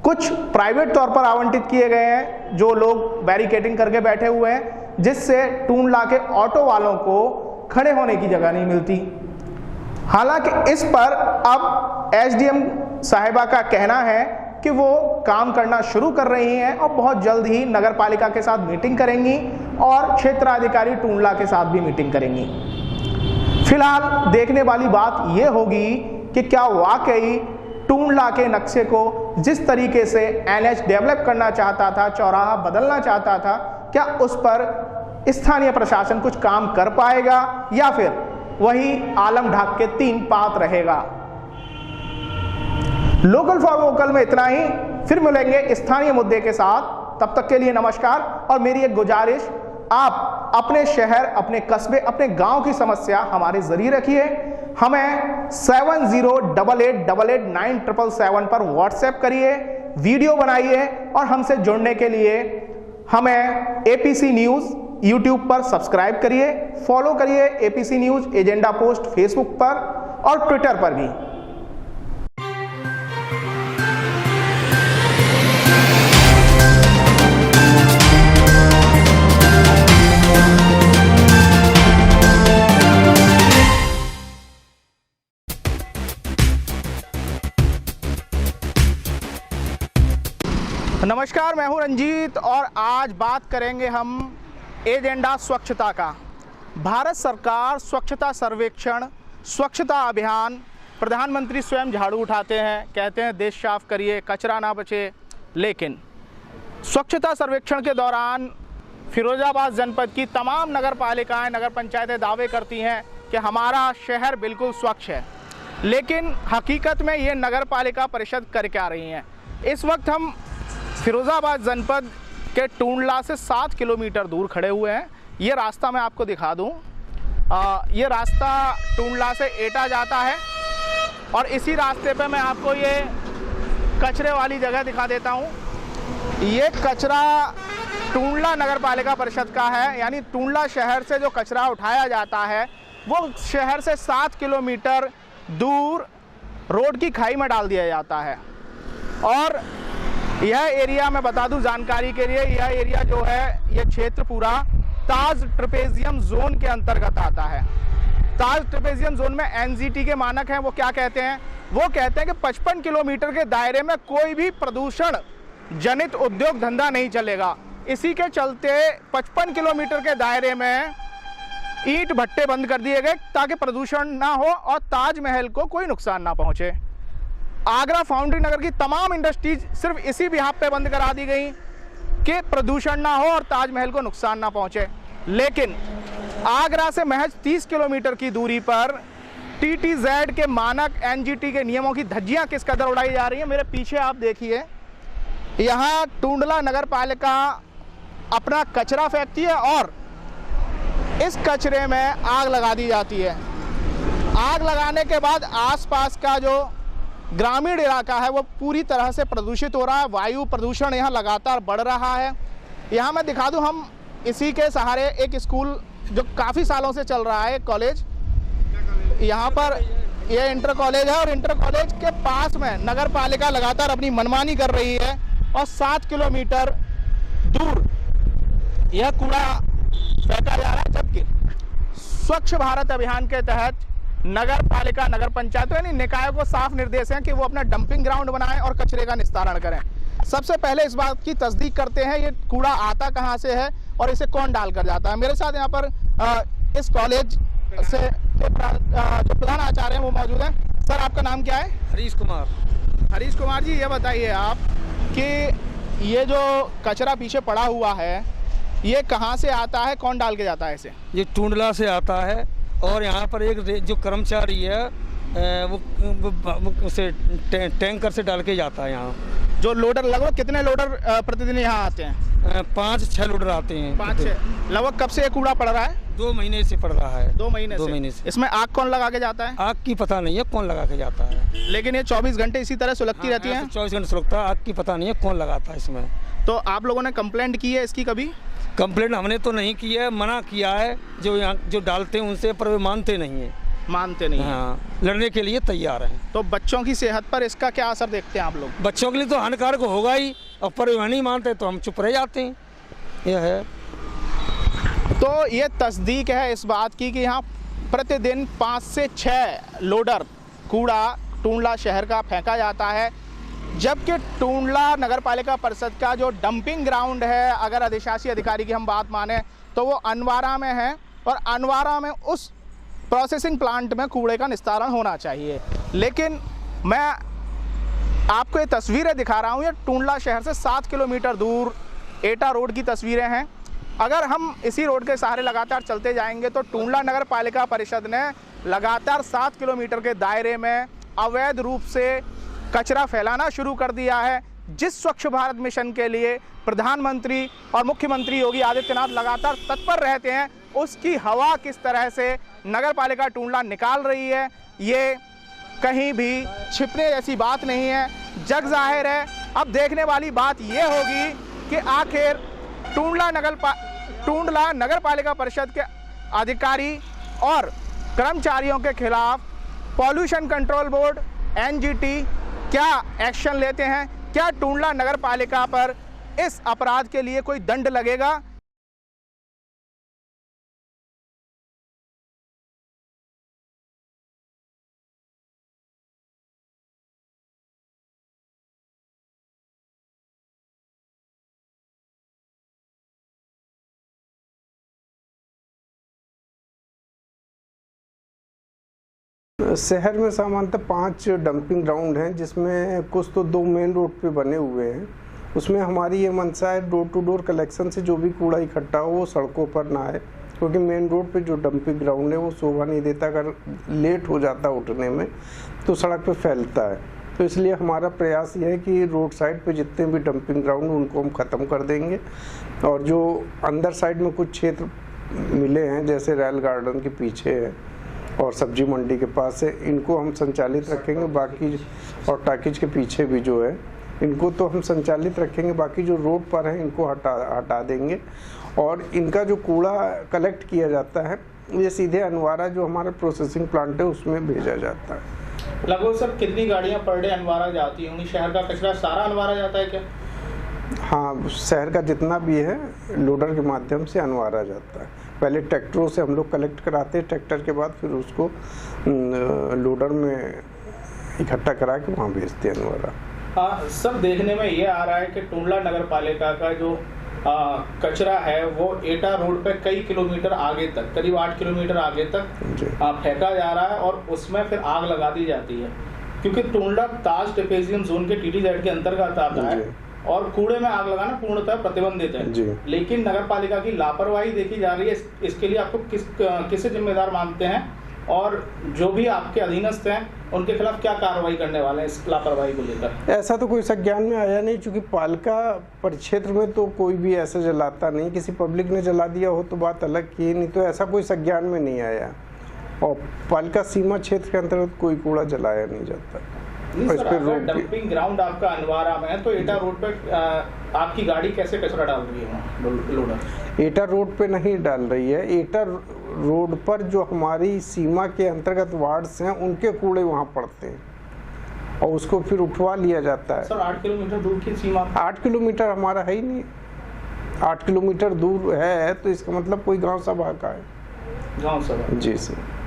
कुछ प्राइवेट तौर पर आवंटित किए गए हैं, जो लोग बैरिकेडिंग करके बैठे हुए हैं, जिससे टूंडला के ऑटो वालों को खड़े होने की जगह नहीं मिलती। हालांकि इस पर अब SDM साहिबा का कहना है कि वो काम करना शुरू कर रही हैं और बहुत जल्द ही नगर पालिका के साथ मीटिंग करेंगी और क्षेत्राधिकारी टूंडला के साथ भी मीटिंग करेंगी। फिलहाल देखने वाली बात यह होगी कि क्या वाकई टूंडला के नक्शे को जिस तरीके से NH डेवलप करना चाहता था, चौराहा बदलना चाहता था, क्या उस पर स्थानीय प्रशासन कुछ काम कर पाएगा या फिर वही आलम ढाक के 3 पात रहेगा। लोकल फॉर वोकल में इतना ही, फिर मिलेंगे स्थानीय मुद्दे के साथ। तब तक के लिए नमस्कार। और मेरी एक गुजारिश, आप अपने शहर, अपने कस्बे, अपने गांव की समस्या हमारे जरिए रखिए। हमें 7088889777 पर व्हाट्सएप करिए, वीडियो बनाइए और हमसे जुड़ने के लिए हमें APC न्यूज़ YouTube पर सब्सक्राइब करिए, फॉलो करिए APC news agenda post Facebook पर और ट्विटर पर भी। नमस्कार, मैं हूं रंजीत और आज बात करेंगे हम एजेंडा स्वच्छता का। भारत सरकार स्वच्छता सर्वेक्षण, स्वच्छता अभियान, प्रधानमंत्री स्वयं झाड़ू उठाते हैं, कहते हैं देश साफ करिए, कचरा ना बचे। लेकिन स्वच्छता सर्वेक्षण के दौरान फिरोजाबाद जनपद की तमाम नगर पालिकाएँ, नगर पंचायतें दावे करती हैं कि हमारा शहर बिल्कुल स्वच्छ है। लेकिन हकीकत में ये नगर पालिका परिषद कर क्या रही हैं? इस वक्त हम फिरोज़ाबाद जनपद के टूंडला से 7 किलोमीटर दूर खड़े हुए हैं। ये रास्ता मैं आपको दिखा दूं। ये रास्ता टूंडला से एटा जाता है और इसी रास्ते पे मैं आपको ये कचरे वाली जगह दिखा देता हूं। ये कचरा टूंडला नगर पालिका परिषद का है, यानी टूंडला शहर से जो कचरा उठाया जाता है वो शहर से 7 किलोमीटर दूर रोड की खाई में डाल दिया जाता है। और यह एरिया, मैं बता दूं जानकारी के लिए, यह एरिया जो है, यह क्षेत्र पूरा ताज ट्रेपेजियम जोन के अंतर्गत आता है। ताज ट्रेपेजियम जोन में एनजीटी के मानक हैं। वो क्या कहते हैं? वो कहते हैं कि 55 किलोमीटर के दायरे में कोई भी प्रदूषण जनित उद्योग धंधा नहीं चलेगा। इसी के चलते 55 किलोमीटर के दायरे में ईंट भट्टे बंद कर दिए गए ताकि प्रदूषण ना हो और ताजमहल को कोई नुकसान ना पहुंचे। आगरा फाउंड्री नगर की तमाम इंडस्ट्रीज सिर्फ इसी बिहाफ पे बंद करा दी गई कि प्रदूषण ना हो और ताजमहल को नुकसान ना पहुंचे। लेकिन आगरा से महज 30 किलोमीटर की दूरी पर टीटीजेड के मानक, एनजीटी के नियमों की धज्जियां किस कदर उड़ाई जा रही हैं। मेरे पीछे आप देखिए, यहाँ टूंडला नगर पालिका अपना कचरा फेंकती है और इस कचरे में आग लगा दी जाती है। आग लगाने के बाद आसपास का जो ग्रामीण इलाका है वो पूरी तरह से प्रदूषित हो रहा है। वायु प्रदूषण यहाँ लगातार बढ़ रहा है। यहाँ मैं दिखा दूँ, हम इसी के सहारे एक स्कूल जो काफ़ी सालों से चल रहा है, कॉलेज, यहाँ पर यह इंटर कॉलेज है और इंटर कॉलेज के पास में नगर पालिका लगातार अपनी मनमानी कर रही है और 7 किलोमीटर दूर यह कूड़ा फेंका जा रहा है। जबकि स्वच्छ भारत अभियान के तहत नगर पालिका, नगर पंचायतों यानी निकायों को साफ निर्देश हैं कि वो अपना डंपिंग ग्राउंड बनाएं और कचरे का निस्तारण करें। सबसे पहले इस बात की तस्दीक करते हैं ये कूड़ा आता कहां से है और इसे कौन डाल कर जाता है। मेरे साथ यहाँ पर इस कॉलेज से जो प्रधान आचार्य हैं वो मौजूद हैं। सर, आपका नाम क्या है? हरीश कुमार। हरीश कुमार जी, ये बताइए आप कि ये जो कचरा पीछे पड़ा हुआ है ये कहाँ से आता है, कौन डाल के जाता है इसे? ये टूंडला से आता है और यहाँ पर एक जो कर्मचारी है वो उसे टैंकर से डाल के जाता है। यहाँ जो लोडर, लगभग कितने लोडर प्रतिदिन यहाँ आते हैं? 5-6 लोडर आते हैं। 5-6। लगभग कब से ये कूड़ा पड़ रहा है? 2 महीने से पड़ रहा है। 2 महीने से। इसमें आग कौन लगा के जाता है? आग की पता नहीं है कौन लगा के जाता है, लेकिन ये 24 घंटे इसी तरह सुलगती रहती है। 24 घंटे सुलगता है। आग की पता नहीं है कौन लगाता है इसमें। तो आप लोगों ने कंप्लेंट की है इसकी कभी? कंप्लेंट हमने तो नहीं की है, मना किया है जो यहाँ जो डालते हैं उनसे, पर वे मानते नहीं हैं। हाँ, लड़ने के लिए तैयार हैं। तो बच्चों की सेहत पर इसका क्या असर देखते हैं आप लोग? बच्चों के लिए तो हानिकारक होगा ही, और पर वे नहीं मानते तो हम चुप रह जाते हैं। यह है। तो ये तस्दीक है इस बात की कि यहाँ प्रतिदिन 5 से 6 लोडर कूड़ा टूंडला शहर का फेंका जाता है। जबकि टूंडला नगर पालिका परिषद का जो डंपिंग ग्राउंड है, अगर अधिशासी अधिकारी की हम बात माने तो वो अनवारा में है और अनवारा में उस प्रोसेसिंग प्लांट में कूड़े का निस्तारण होना चाहिए। लेकिन मैं आपको ये तस्वीरें दिखा रहा हूँ, ये टूंडला शहर से 7 किलोमीटर दूर एटा रोड की तस्वीरें हैं। अगर हम इसी रोड के सहारे लगातार चलते जाएंगे तो टूंडला नगर पालिका परिषद ने लगातार 7 किलोमीटर के दायरे में अवैध रूप से कचरा फैलाना शुरू कर दिया है। जिस स्वच्छ भारत मिशन के लिए प्रधानमंत्री और मुख्यमंत्री योगी आदित्यनाथ लगातार तत्पर रहते हैं, उसकी हवा किस तरह से नगर पालिका टूंडला निकाल रही है, ये कहीं भी छिपने जैसी बात नहीं है, जग जाहिर है। अब देखने वाली बात ये होगी कि आखिर टूंडला नगर पालिका परिषद के अधिकारी और कर्मचारियों के खिलाफ पॉल्यूशन कंट्रोल बोर्ड, एनजीटी क्या एक्शन लेते हैं। क्या टूंडला नगर पालिका पर इस अपराध के लिए कोई दंड लगेगा? शहर में सामान्यतः 5 डंपिंग ग्राउंड हैं, जिसमें कुछ तो 2 मेन रोड पे बने हुए हैं। उसमें हमारी ये मंशा है डोर टू डोर कलेक्शन से जो भी कूड़ा इकट्ठा हो वो सड़कों पर ना आए, क्योंकि मेन रोड पे जो डंपिंग ग्राउंड है वो शोभा नहीं देता। अगर लेट हो जाता उठने में तो सड़क पे फैलता है, तो इसलिए हमारा प्रयास ये है कि रोड साइड पे जितने भी डंपिंग ग्राउंड उनको हम ख़त्म कर देंगे। और जो अंदर साइड में कुछ क्षेत्र मिले हैं, जैसे रॉयल गार्डन के पीछे है और सब्जी मंडी के पास है, इनको हम संचालित रखेंगे। बाकी और टाकिज के पीछे भी जो है इनको तो हम संचालित रखेंगे। बाकी जो रोड पर है इनको हटा देंगे। और इनका जो कूड़ा कलेक्ट किया जाता है ये सीधे अनवारा जो हमारा प्रोसेसिंग प्लांट है उसमें भेजा जाता है। लगभग सर कितनी गाड़ियां पर डे अनवारा जाती होंगी? शहर का कचरा सारा अनवारा जाता है क्या? हाँ, शहर का जितना भी है लोडर के माध्यम से अनवारा जाता है। पहले ट्रैक्टरों से हम लोग कलेक्ट कराते हैं, ट्रैक्टर के बाद फिर उसको लोडर में इकट्ठा करा के वहाँ भेजते हैं अनवारा। हाँ सर, देखने में ये आ रहा है कि टूंडला नगर पालिका का जो कचरा है वो एटा रोड पे कई किलोमीटर आगे तक, करीब 8 किलोमीटर आगे तक फेंका जा रहा है और उसमें फिर आग लगा दी जाती है, क्योंकि टूंडला ताज ट्रेपेजियम जोन के TTZ के अंतर्गत आता है और कूड़े में आग लगाना पूर्णतः प्रतिबंधित है। लेकिन नगर पालिका की लापरवाही देखी जा रही है। इसके लिए आपको किसे जिम्मेदार मानते हैं और जो भी आपके अधीनस्थ हैं उनके खिलाफ क्या कार्रवाई करने वाले हैं इस लापरवाही को लेकर? ऐसा तो कोई संज्ञान में आया नहीं, क्योंकि पालिका परिक्षेत्र में तो कोई भी ऐसा जलाता नहीं। किसी पब्लिक ने जला दिया हो तो बात अलग की, नहीं तो ऐसा कोई संज्ञान में नहीं आया। और पालिका सीमा क्षेत्र के अंतर्गत कोई कूड़ा जलाया नहीं जाता। सर, अगर डंपिंग ग्राउंड आपका अनवारा में है तो एटा रोड पे आपकी गाड़ी कैसे कचरा डाल रही है लोडर? एटा रोड पे नहीं डाल रही है। एटा रोड पर जो हमारी सीमा के अंतर्गत वार्ड्स हैं उनके कूड़े वहाँ पड़ते हैं और उसको फिर उठवा लिया जाता है। सर 8 किलोमीटर दूर की सीमा? 8 किलोमीटर हमारा है ही नहीं। 8 किलोमीटर दूर है तो इसका मतलब कोई गांव सभा का है। गांव सभा? जी सर।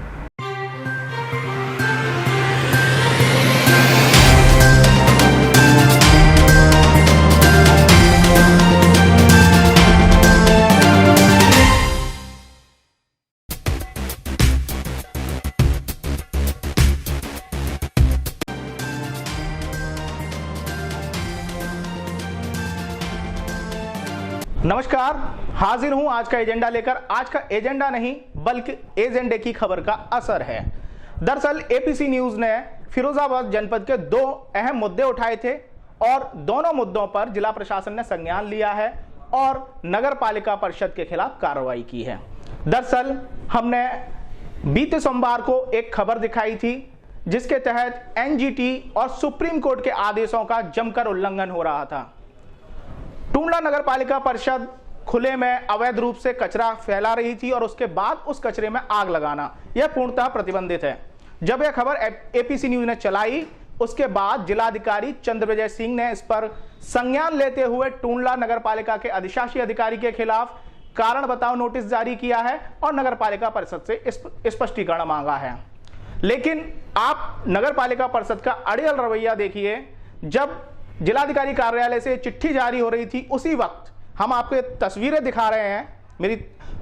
नमस्कार, हाजिर हूं आज का एजेंडा लेकर। आज का एजेंडा नहीं बल्कि एजेंडे की खबर का असर है। दरअसल एपीसी न्यूज ने फिरोजाबाद जनपद के 2 अहम मुद्दे उठाए थे और दोनों मुद्दों पर जिला प्रशासन ने संज्ञान लिया है और नगर पालिका परिषद के खिलाफ कार्रवाई की है। दरअसल हमने बीते सोमवार को एक खबर दिखाई थी जिसके तहत एनजीटी और सुप्रीम कोर्ट के आदेशों का जमकर उल्लंघन हो रहा था। टूंडला नगर पालिका परिषद खुले में अवैध रूप से कचरा फैला रही थी और उसके बाद उस कचरे में आग लगाना यह पूर्णतः प्रतिबंधित है। जब यह खबर एपीसी न्यूज ने चलाई उसके बाद जिलाधिकारी चंद्रविजय सिंह ने इस पर संज्ञान लेते हुए टूंडला नगर पालिका के अधिशासी अधिकारी के खिलाफ कारण बताओ नोटिस जारी किया है और नगर पालिका परिषद से स्पष्टीकरण मांगा है। लेकिन आप नगर पालिका परिषद का अड़ियल रवैया देखिए। जब जिलाधिकारी कार्यालय से चिट्ठी जारी हो रही थी उसी वक्त हम आपको तस्वीरें दिखा रहे हैं। मेरी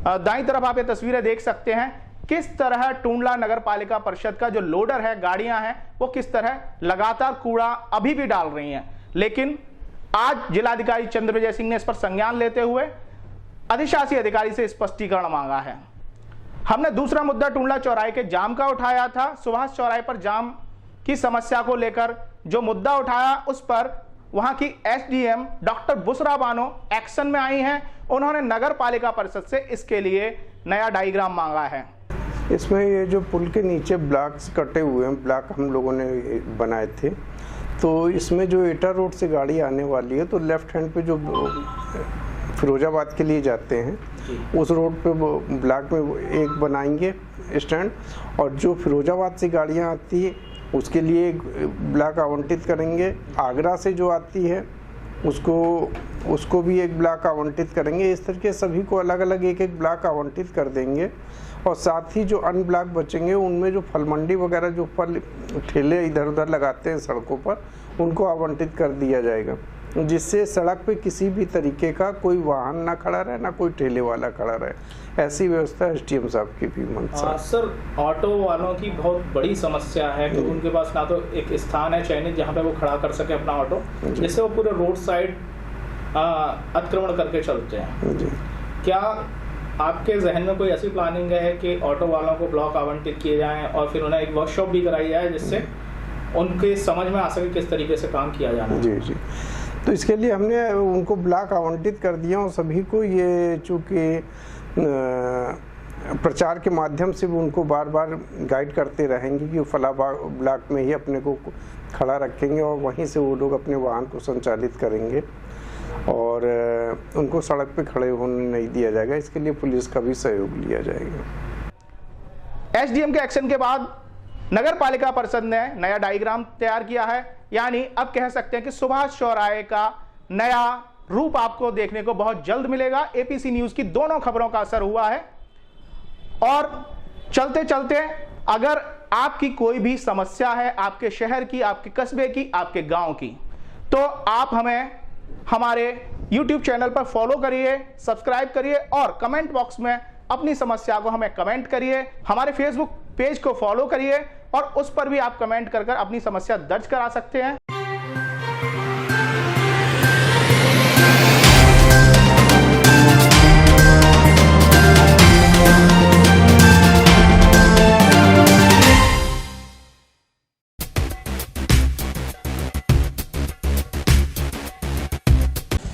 दाईं तरफ आप ये तस्वीरें देख सकते हैं किस तरह टूंडला नगर पालिका परिषद का जो लोडर है, गाड़ियां हैं, वो किस तरह लगातार कूड़ा अभी भी डाल रही हैं। लेकिन आज जिलाधिकारी चंद्रविजय सिंह ने इस पर संज्ञान लेते हुए अधिशासी अधिकारी से स्पष्टीकरण मांगा है। हमने दूसरा मुद्दा टूंडला चौराहे के जाम का उठाया था। सुभाष चौराहे पर जाम की समस्या को लेकर जो मुद्दा उठाया उस पर वहां की SDM doctor Busra Bano action में आई हैं। उन्होंने नगर पालिका परिषद से इसके लिए नया डायग्राम मांगा है। इसमें ये जो पुल के नीचे ब्लॉक्स कटे हुए हैं, ब्लॉक हम लोगों ने बनाए थे, तो इसमें जो एटा रोड से गाड़ी आने वाली है तो लेफ्ट हैंड पे जो फिरोजाबाद के लिए जाते हैं उस रोड पे ब्लॉक में एक बनाएंगे स्टैंड, और जो फिरोजाबाद से गाड़ियाँ आती है उसके लिए एक ब्लॉक आवंटित करेंगे। आगरा से जो आती है उसको भी एक ब्लॉक आवंटित करेंगे। इस तरीके सभी को अलग अलग एक एक ब्लॉक आवंटित कर देंगे और साथ ही जो अन्य ब्लॉक बचेंगे उनमें जो फल मंडी वगैरह जो फल ठेले इधर उधर लगाते हैं सड़कों पर उनको आवंटित कर दिया जाएगा। जिससे सड़क पे किसी भी तरीके का कोई वाहन ना खड़ा रहे, ना कोई ठेले वाला खड़ा रहे। ऐसी व्यवस्था एसडीएम साहब की भी मंशा। सर, ऑटो वालों की बहुत बड़ी समस्या है कि उनके पास ना तो एक स्थान है चयनित जहाँ पे वो खड़ा कर सके अपना ऑटो, जिससे वो पूरे रोड साइड अतिक्रमण करके चलते हैं। क्या आपके जहन में कोई ऐसी प्लानिंग है कि ऑटो वालों को ब्लॉक आवंटित किए जाएं और फिर उन्हें एक वर्कशॉप भी कराई जाए जिससे उनके समझ में आ सके किस तरीके से काम किया जाना है? जी, तो इसके लिए हमने उनको ब्लॉक आवंटित कर दिया और सभी को ये चूँकि प्रचार के माध्यम से भी उनको बार बार गाइड करते रहेंगे कि फला ब्लॉक में ही अपने को खड़ा रखेंगे और वहीं से वो लोग अपने वाहन को संचालित करेंगे और उनको सड़क पे खड़े होने नहीं दिया जाएगा। इसके लिए पुलिस का भी सहयोग लिया जाएगा। एसडीएम के एक्शन के बाद नगर पालिका परिषद ने नया डायग्राम तैयार किया है, यानी अब कह सकते हैं कि सुभाष चौराहे का नया रूप आपको देखने को बहुत जल्द मिलेगा। एपीसी न्यूज की दोनों खबरों का असर हुआ है और चलते चलते अगर आपकी कोई भी समस्या है, आपके शहर की, आपके कस्बे की, आपके गांव की, तो आप हमें हमारे YouTube चैनल पर फॉलो करिए, सब्सक्राइब करिए और कमेंट बॉक्स में अपनी समस्या को हमें कमेंट करिए। हमारे फेसबुक पेज को फॉलो करिए और उस पर भी आप कमेंट कर अपनी समस्या दर्ज करा सकते हैं।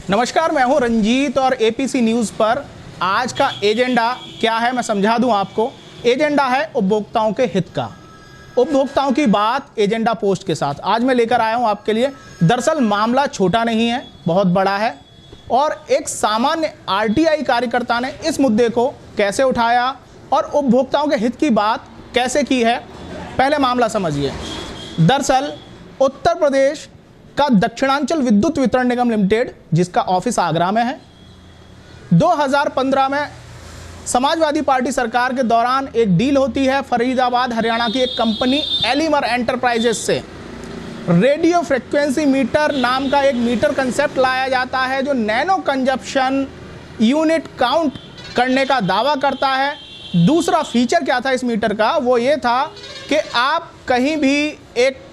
नमस्कार, मैं हूं रंजीत और एपीसी न्यूज़ पर आज का एजेंडा क्या है मैं समझा दूं आपको। एजेंडा है उपभोक्ताओं के हित का। उपभोक्ताओं की बात एजेंडा पोस्ट के साथ आज मैं लेकर आया हूं आपके लिए। दरअसल मामला छोटा नहीं है, बहुत बड़ा है और एक सामान्य आरटीआई कार्यकर्ता ने इस मुद्दे को कैसे उठाया और उपभोक्ताओं के हित की बात कैसे की है, पहले मामला समझिए। दरअसल उत्तर प्रदेश का दक्षिणांचल विद्युत वितरण निगम लिमिटेड, जिसका ऑफिस आगरा में है, 2015 में समाजवादी पार्टी सरकार के दौरान एक डील होती है फरीदाबाद हरियाणा की एक कंपनी एलिमर एंटरप्राइजेस से। रेडियो फ्रिक्वेंसी मीटर नाम का एक मीटर कंसेप्ट लाया जाता है जो नैनो कंजप्शन यूनिट काउंट करने का दावा करता है। दूसरा फीचर क्या था इस मीटर का, वो ये था कि आप कहीं भी एक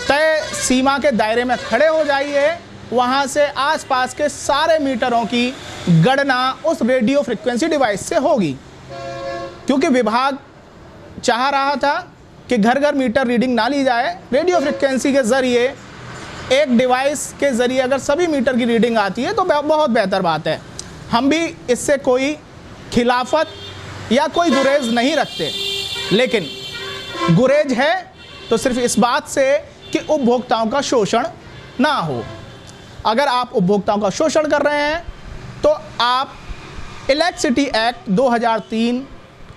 तय सीमा के दायरे में खड़े हो जाइए, वहाँ से आसपास के सारे मीटरों की गणना उस रेडियो फ्रिक्वेंसी डिवाइस से होगी। क्योंकि विभाग चाह रहा था कि घर घर मीटर रीडिंग ना ली जाए, रेडियो फ्रिक्वेंसी के ज़रिए एक डिवाइस के ज़रिए अगर सभी मीटर की रीडिंग आती है तो बहुत बेहतर बात है। हम भी इससे कोई खिलाफत या कोई गुरेज नहीं रखते, लेकिन गुरेज है तो सिर्फ इस बात से कि उपभोक्ताओं का शोषण ना हो। अगर आप उपभोक्ताओं का शोषण कर रहे हैं तो आप इलेक्ट्रिसिटी एक्ट 2003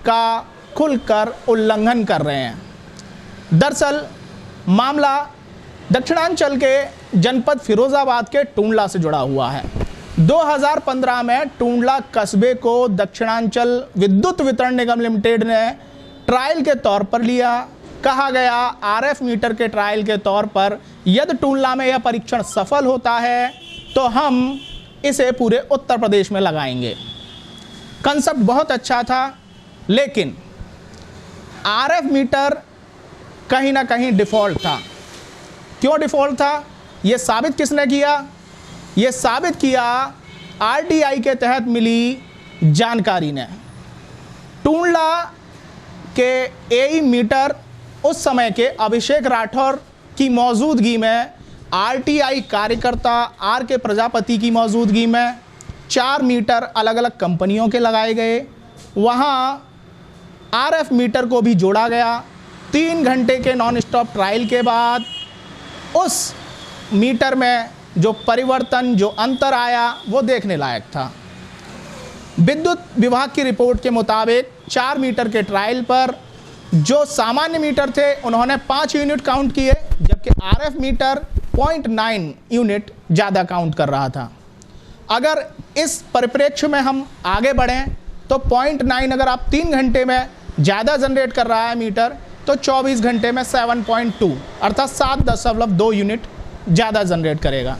का खुलकर उल्लंघन कर रहे हैं। दरअसल मामला दक्षिणांचल के जनपद फिरोजाबाद के टूंडला से जुड़ा हुआ है। 2015 में टूंडला कस्बे को दक्षिणांचल विद्युत वितरण निगम लिमिटेड ने ट्रायल के तौर पर लिया। कहा गया आरएफ मीटर के ट्रायल के तौर पर यदि टूंडला में यह परीक्षण सफल होता है तो हम इसे पूरे उत्तर प्रदेश में लगाएंगे। कंसेप्ट बहुत अच्छा था, लेकिन आरएफ मीटर कहीं ना कहीं डिफ़ॉल्ट था। क्यों डिफ़ॉल्ट था, ये साबित किसने किया? ये साबित किया आरटीआई के तहत मिली जानकारी ने। टूंडला के एई मीटर उस समय के अभिषेक राठौर की मौजूदगी में, आरटीआई कार्यकर्ता आर के प्रजापति की मौजूदगी में 4 मीटर अलग अलग कंपनियों के लगाए गए। वहाँ आरएफ मीटर को भी जोड़ा गया। 3 घंटे के नॉन स्टॉप ट्रायल के बाद उस मीटर में जो परिवर्तन, जो अंतर आया, वो देखने लायक था। विद्युत विभाग की रिपोर्ट के मुताबिक 4 मीटर के ट्रायल पर जो सामान्य मीटर थे उन्होंने 5 यूनिट काउंट किए, जबकि आरएफ मीटर 0.9 यूनिट ज़्यादा काउंट कर रहा था। अगर इस परिप्रेक्ष्य में हम आगे बढ़ें तो 0.9 अगर आप 3 घंटे में ज़्यादा जनरेट कर रहा है मीटर, तो 24 घंटे में 7.2 अर्थात 7.2 यूनिट ज़्यादा जनरेट करेगा।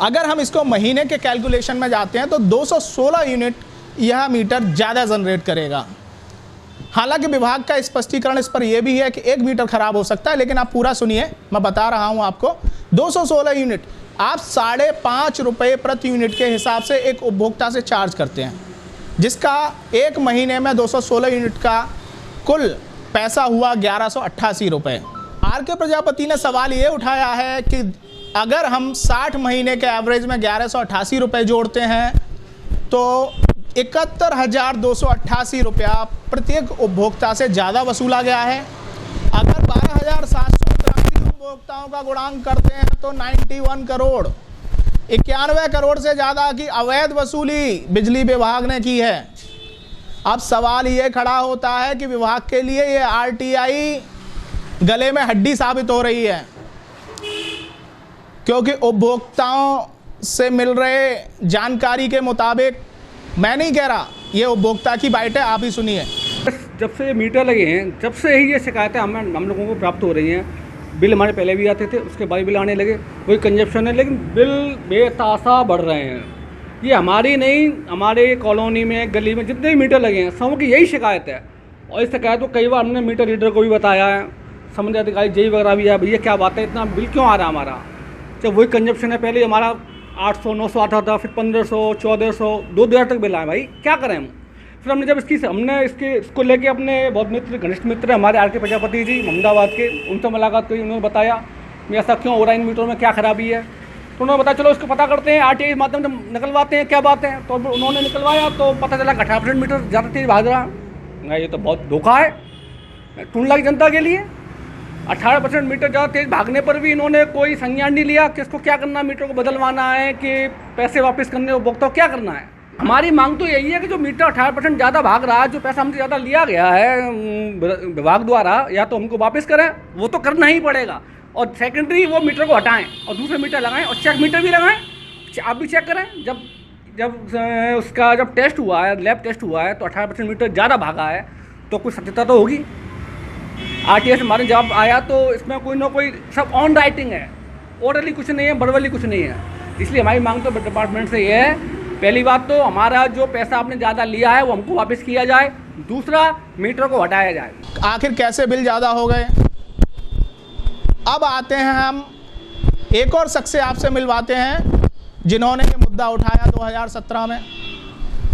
अगर हम इसको महीने के कैलकुलेशन में जाते हैं तो 216 यूनिट यह मीटर ज़्यादा जनरेट करेगा। हालांकि विभाग का स्पष्टीकरण इस पर यह भी है कि 1 मीटर खराब हो सकता है, लेकिन आप पूरा सुनिए, मैं बता रहा हूं आपको। 216 यूनिट आप 5.5 रुपये प्रति यूनिट के हिसाब से एक उपभोक्ता से चार्ज करते हैं, जिसका एक महीने में 216 यूनिट का कुल पैसा हुआ 1188 रुपये। आर के प्रजापति ने सवाल ये उठाया है कि अगर हम 60 महीने के एवरेज में 1188 रुपये जोड़ते हैं तो 71,288 रुपया प्रत्येक उपभोक्ता से ज़्यादा वसूला गया है। अगर 12,783 उपभोक्ताओं का गुणांक करते हैं तो 91 करोड़ 91 करोड़ से ज़्यादा की अवैध वसूली बिजली विभाग ने की है। अब सवाल ये खड़ा होता है कि विभाग के लिए ये आरटीआई गले में हड्डी साबित हो रही है, क्योंकि उपभोक्ताओं से मिल रहे जानकारी के मुताबिक, मैं नहीं कह रहा, ये उपभोक्ता की बाइट है, आप ही सुनिए। जब से मीटर लगे हैं, जब से ही ये शिकायतें हम लोगों को प्राप्त हो रही हैं। बिल हमारे पहले भी आते थे, उसके बाद बिल आने लगे, वही कंजप्शन है, लेकिन बिल बेतहाशा बढ़ रहे हैं। ये हमारी नहीं, हमारे कॉलोनी में, गली में जितने भी मीटर लगे हैं सबकी यही शिकायत है। और इस शिकायत को कई बार हमने मीटर रीडर को भी बताया है, संबंधित अधिकारी जेई वगैरह भी है, भैया क्या बात है, इतना बिल क्यों आ रहा है हमारा। जब वही कंजप्शन है, पहले हमारा 800-900 आता था, फिर 1500-1400 2,000 तक बिल आए। भाई क्या करें हम। फिर हमने जब इसको लेके अपने बहुत मित्र, घनिष्ठ मित्र हमारे आर के प्रजापति जी अहमदाबाद के, उनसे मुलाकात करी। उन्होंने बताया ऐसा क्यों हो रहा है, इन मीटरों में क्या खराबी है। तो उन्होंने बताया चलो इसको पता करते हैं, आरटीआई माध्यम से निकलवाते हैं, क्या बात है। तो उन्होंने निकलवाया तो पता चला 18% मीटर ज़्यादा तेज भाग रहा है। ये तो बहुत धोखा है टूंडला की जनता के लिए। 18% मीटर ज़्यादा तेज़ भागने पर भी इन्होंने कोई संज्ञान नहीं लिया कि इसको क्या करना है, मीटर को बदलवाना है कि पैसे वापस करने उपभोक्ता को क्या करना है। हमारी मांग तो यही है कि जो मीटर 18% ज़्यादा भाग रहा है, जो पैसा हमसे ज़्यादा लिया गया है विभाग द्वारा, या तो हमको वापस करें, वो तो करना ही पड़ेगा, और सेकेंडरी वो मीटर को हटाएं और दूसरे मीटर लगाएं, और चेक मीटर भी लगाएं। आप भी चेक करें, जब टेस्ट हुआ है, लैब टेस्ट हुआ है, तो 18% मीटर ज़्यादा भागा है, तो कुछ सत्यता तो होगी। आरटीआई से हमारे जवाब आया तो इसमें कोई ना कोई सब ऑन राइटिंग है, ओरली कुछ नहीं है, वर्बली कुछ नहीं है। इसलिए हमारी मांग तो डिपार्टमेंट से ये है, पहली बात तो हमारा जो पैसा आपने ज़्यादा लिया है वो हमको वापस किया जाए, दूसरा मीटर को हटाया जाए। आखिर कैसे बिल ज़्यादा हो गए। अब आते हैं हम एक और शख्स से आपसे मिलवाते हैं जिन्होंने ये मुद्दा उठाया 2017 में।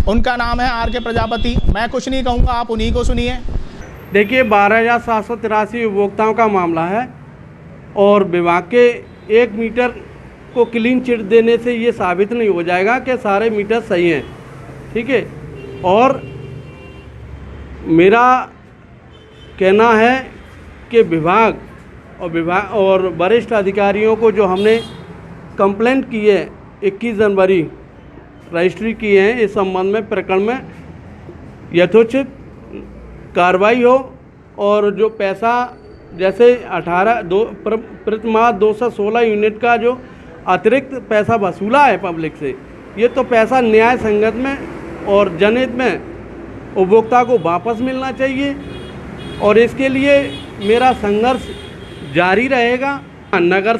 उनका नाम है आर के प्रजापति। मैं कुछ नहीं कहूँगा, आप उन्हीं को सुनिए। देखिए 12,783 उपभोक्ताओं का मामला है, और विभाग के 1 मीटर को क्लीन चिट देने से ये साबित नहीं हो जाएगा कि सारे मीटर सही हैं, ठीक है। और मेरा कहना है कि विभाग और वरिष्ठ अधिकारियों को जो हमने कंप्लेंट की है 21 जनवरी रजिस्ट्री की है, इस संबंध में प्रकरण में यथोचित कार्रवाई हो, और जो पैसा जैसे प्रतिमाह 216 यूनिट का जो अतिरिक्त पैसा वसूला है पब्लिक से, ये तो पैसा न्याय संगत में और जनहित में उपभोक्ता को वापस मिलना चाहिए, और इसके लिए मेरा संघर्ष जारी रहेगा। नगर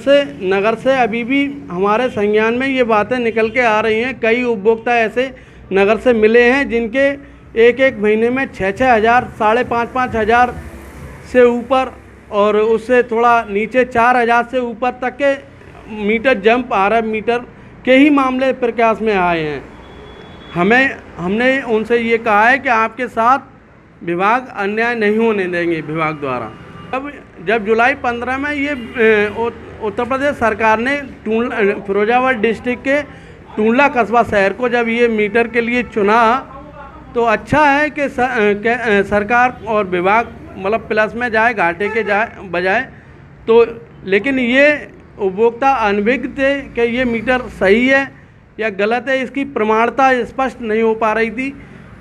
से अभी भी हमारे संज्ञान में ये बातें निकल के आ रही हैं। कई उपभोक्ता ऐसे नगर से मिले हैं जिनके एक महीने में 6-6 हज़ार, 5,500 हज़ार से ऊपर और उससे थोड़ा नीचे 4,000 से ऊपर तक के मीटर जंप RF मीटर के ही मामले प्रकाश में आए हैं। हमने उनसे ये कहा है कि आपके साथ विभाग अन्याय नहीं होने देंगे विभाग द्वारा। जब जुलाई 15 में ये उत्तर प्रदेश सरकार ने फिरोजाबाद डिस्ट्रिक्ट के टूंडला कस्बा शहर को जब ये मीटर के लिए चुना, तो अच्छा है कि सरकार और विभाग मतलब प्लस में जाए, घाटे के बजाय। तो लेकिन ये उपभोक्ता अनभिज्ञ थे कि ये मीटर सही है या गलत है, इसकी प्रमाणता स्पष्ट नहीं हो पा रही थी।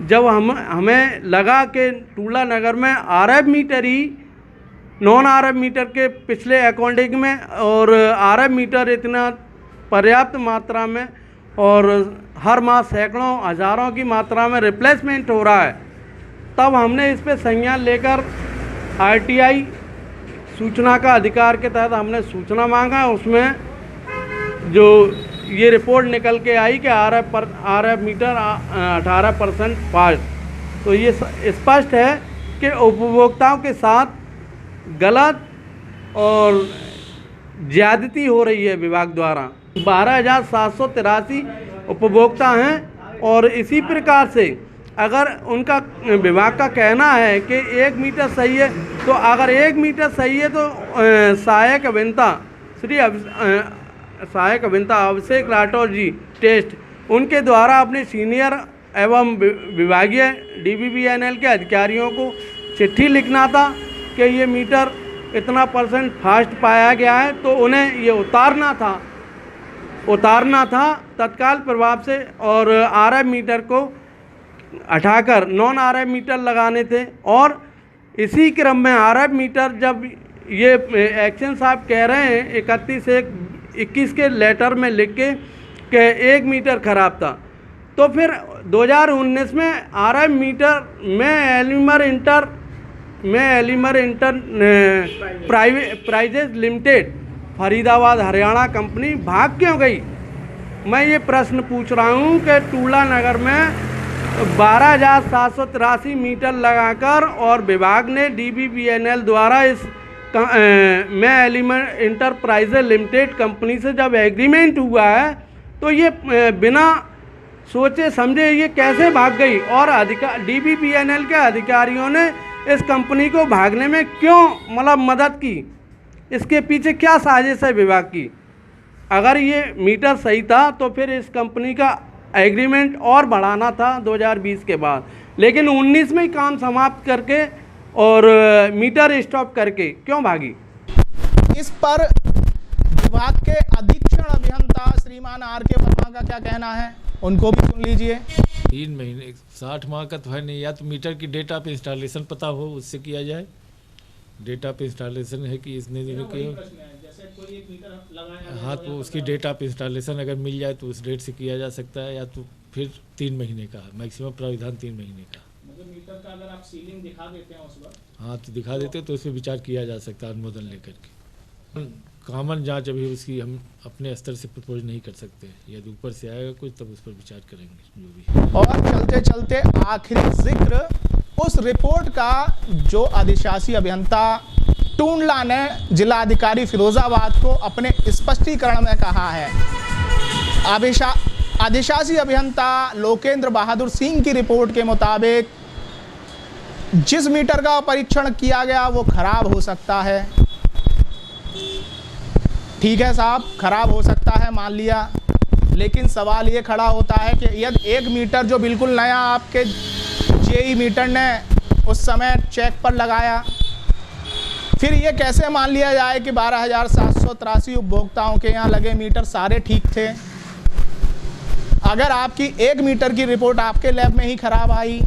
जब हमें लगा कि टूंडला नगर में RF मीटर ही नॉन RF मीटर के पिछले अकाउंटिंग में और RF मीटर इतना पर्याप्त मात्रा में और हर माह सैकड़ों हज़ारों की मात्रा में रिप्लेसमेंट हो रहा है, तब हमने इस पे संज्ञान लेकर RTI सूचना का अधिकार के तहत हमने सूचना मांगा। उसमें जो ये रिपोर्ट निकल के आई कि RF मीटर 18% फास्ट। तो ये स्पष्ट है कि उपभोक्ताओं के साथ गलत और ज़्यादती हो रही है विभाग द्वारा। 12,783 उपभोक्ता हैं और इसी प्रकार से अगर उनका विभाग का कहना है कि 1 मीटर सही है, तो अगर 1 मीटर सही है तो सहायक अभियंता अभिषेक राठौर जी टेस्ट उनके द्वारा अपने सीनियर एवं विभागीय DBBNL के अधिकारियों को चिट्ठी लिखना था कि ये मीटर इतना % फास्ट पाया गया है, तो उन्हें ये उतारना था तत्काल प्रभाव से और RF मीटर को हटाकर नॉन RF मीटर लगाने थे। और इसी क्रम में RF मीटर जब ये एक्शन साहब कह रहे हैं 31/1/21 के लेटर में लिख के कि 1 मीटर ख़राब था, तो फिर 2019 में RF मीटर में एलिमर enterprises limited Faridabad Haryana company भाग क्यों गई? मैं ये प्रश्न पूछ रहा हूँ कि टूला नगर में 12,783 मीटर लगाकर और विभाग ने DBBNL द्वारा इस में एलिमेंट इंटरप्राइजेज लिमिटेड कंपनी से जब एग्रीमेंट हुआ है, तो ये बिना सोचे समझे ये कैसे भाग गई? और DBBNL के अधिकारियों ने इस कंपनी को भागने में क्यों मदद की? इसके पीछे क्या साजिश है विभाग की? अगर ये मीटर सही था तो फिर इस कंपनी का एग्रीमेंट और बढ़ाना था 2020 के बाद, लेकिन 19 में ही काम समाप्त करके और मीटर स्टॉप करके क्यों भागी? इस पर विभाग के अधीक्षण अभियंता श्रीमान RK वर्मा का क्या कहना है, उनको भी सुन लीजिए। 3 महीने 60 माह का तो है नहीं, या तो मीटर की डेटा पे इंस्टॉलेशन पता हो उससे किया जाए। डेटा पे इंस्टॉलेशन है कि इसने दिनों के हाँ, तो उसकी डेटा पे इंस्टॉलेशन अगर मिल जाए तो उस डेट से किया जा सकता है, या तो फिर 3 महीने का मैक्सिमम प्राविधान 3 महीने का। मतलब मीटर का अगर आप सीलिंग दिखा देते हैं उस वक्त, हाँ तो दिखा देते तो उस पर विचार किया जा सकता है अनुमोदन लेकर के। कॉमन जांच अभी उसकी हम अपने स्तर से प्रपोज नहीं कर सकते, यदि ऊपर से आएगा कुछ तब उस पर विचार करेंगे जो भी। और चलते चलते आखिरी जिक्र उस रिपोर्ट का जो अधिशासी अभियंता टूंडला ने जिलाधिकारी फिरोजाबाद को अपने स्पष्टीकरण में कहा है। अधिशासी अभियंता लोकेंद्र बहादुर सिंह की रिपोर्ट के मुताबिक जिस मीटर का परीक्षण किया गया वो खराब हो सकता है। ठीक है साहब, खराब हो सकता है, मान लिया, लेकिन सवाल ये खड़ा होता है कि यदि 1 मीटर जो बिल्कुल नया आपके JE मीटर ने उस समय चेक पर लगाया, फिर ये कैसे मान लिया जाए कि 12,783 उपभोक्ताओं के यहाँ लगे मीटर सारे ठीक थे? अगर आपकी 1 मीटर की रिपोर्ट आपके लैब में ही खराब आई,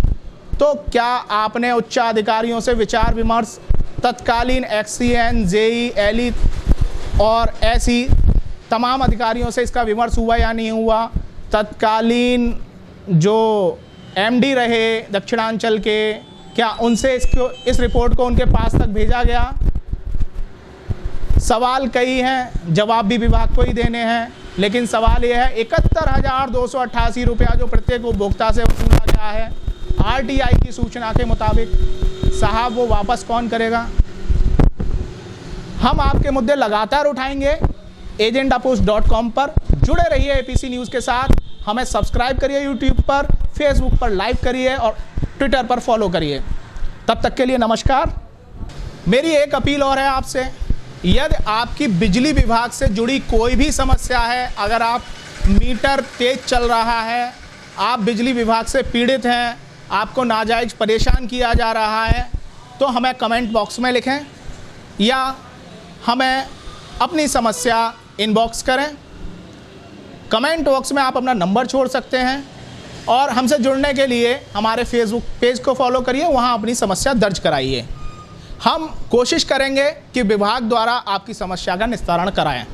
तो क्या आपने उच्च अधिकारियों से विचार विमर्श तत्कालीन XCN, JE, LE और ऐसी तमाम अधिकारियों से इसका विमर्श हुआ या नहीं हुआ? तत्कालीन जो MD रहे दक्षिणांचल के, क्या उनसे इस रिपोर्ट को उनके पास तक भेजा गया? सवाल कई हैं, जवाब भी विभाग को ही देने हैं, लेकिन सवाल यह है 71,288 रुपया जो प्रत्येक उपभोक्ता से वसूला गया है RTI की सूचना के मुताबिक, साहब वो वापस कौन करेगा? हम आपके मुद्दे लगातार उठाएंगे agendapost.com पर। जुड़े रहिए APC न्यूज़ के साथ। हमें सब्सक्राइब करिए YouTube पर, Facebook पर लाइक करिए और ट्विटर पर फॉलो करिए। तब तक के लिए नमस्कार। मेरी एक अपील और है आपसे, यदि आपकी बिजली विभाग से जुड़ी कोई भी समस्या है, अगर आप मीटर तेज चल रहा है, आप बिजली विभाग से पीड़ित हैं, आपको नाजायज़ परेशान किया जा रहा है, तो हमें कमेंट बॉक्स में लिखें या हमें अपनी समस्या इनबॉक्स करें। कमेंट बॉक्स में आप अपना नंबर छोड़ सकते हैं और हमसे जुड़ने के लिए हमारे फेसबुक पेज को फॉलो करिए, वहां अपनी समस्या दर्ज कराइए। हम कोशिश करेंगे कि विभाग द्वारा आपकी समस्या का निस्तारण कराएं।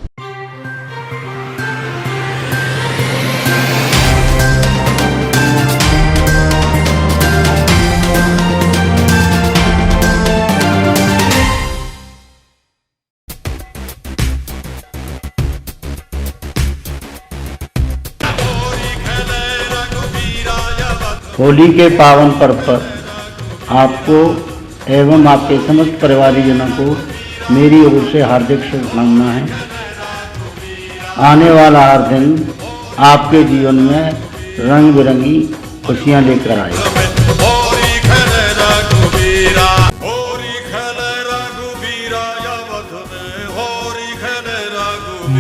होली के पावन पर्व पर आपको एवं आपके समस्त परिवारजनों को मेरी ओर से हार्दिक शुभकामनाएं। आने वाला हर दिन आपके जीवन में रंग बिरंगी खुशियां लेकर आए।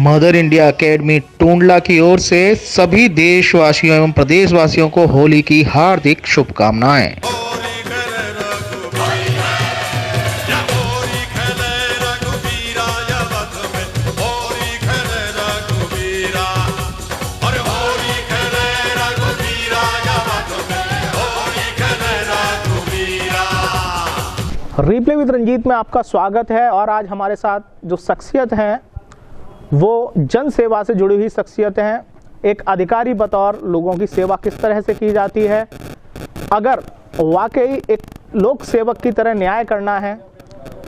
मदर इंडिया एकेडमी टूंडला की ओर से सभी देशवासियों एवं प्रदेशवासियों को होली की हार्दिक शुभकामनाएं। रिप्ले विद रंजीत में आपका स्वागत है। और आज हमारे साथ जो शख्सियत हैं वो जन सेवा से जुड़ी हुई शख्सियत हैं। एक अधिकारी बतौर लोगों की सेवा किस तरह से की जाती है, अगर वाकई एक लोक सेवक की तरह न्याय करना है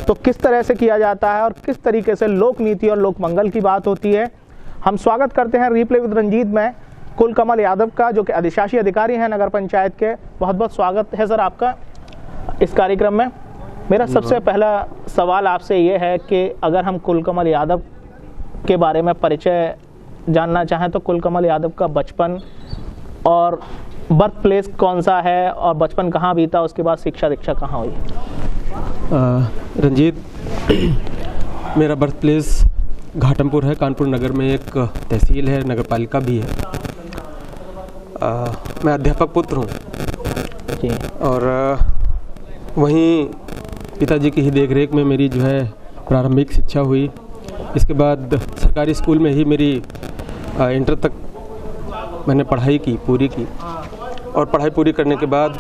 तो किस तरह से किया जाता है और किस तरीके से लोक नीति और लोक मंगल की बात होती है। हम स्वागत करते हैं रिप्ले विद रंजीत में कुलकमल यादव का, जो कि अधिशासी अधिकारी हैं नगर पंचायत के। बहुत बहुत स्वागत है सर आपका इस कार्यक्रम में। मेरा सबसे पहला सवाल आपसे ये है कि अगर हम कुलकमल यादव के बारे में परिचय जानना चाहें तो कुलकमल यादव का बचपन और बर्थ प्लेस कौन सा है और बचपन कहाँ बीता, उसके बाद शिक्षा दीक्षा कहाँ हुई? रंजीत, मेरा बर्थ प्लेस घाटमपुर है, कानपुर नगर में एक तहसील है, नगर पालिका भी है। मैं अध्यापक पुत्र हूँ जी, और वहीं पिताजी की ही देखरेख में मेरी जो है प्रारंभिक शिक्षा हुई। इसके बाद सरकारी स्कूल में ही मेरी इंटर तक मैंने पढ़ाई की, पूरी की, और पढ़ाई पूरी करने के बाद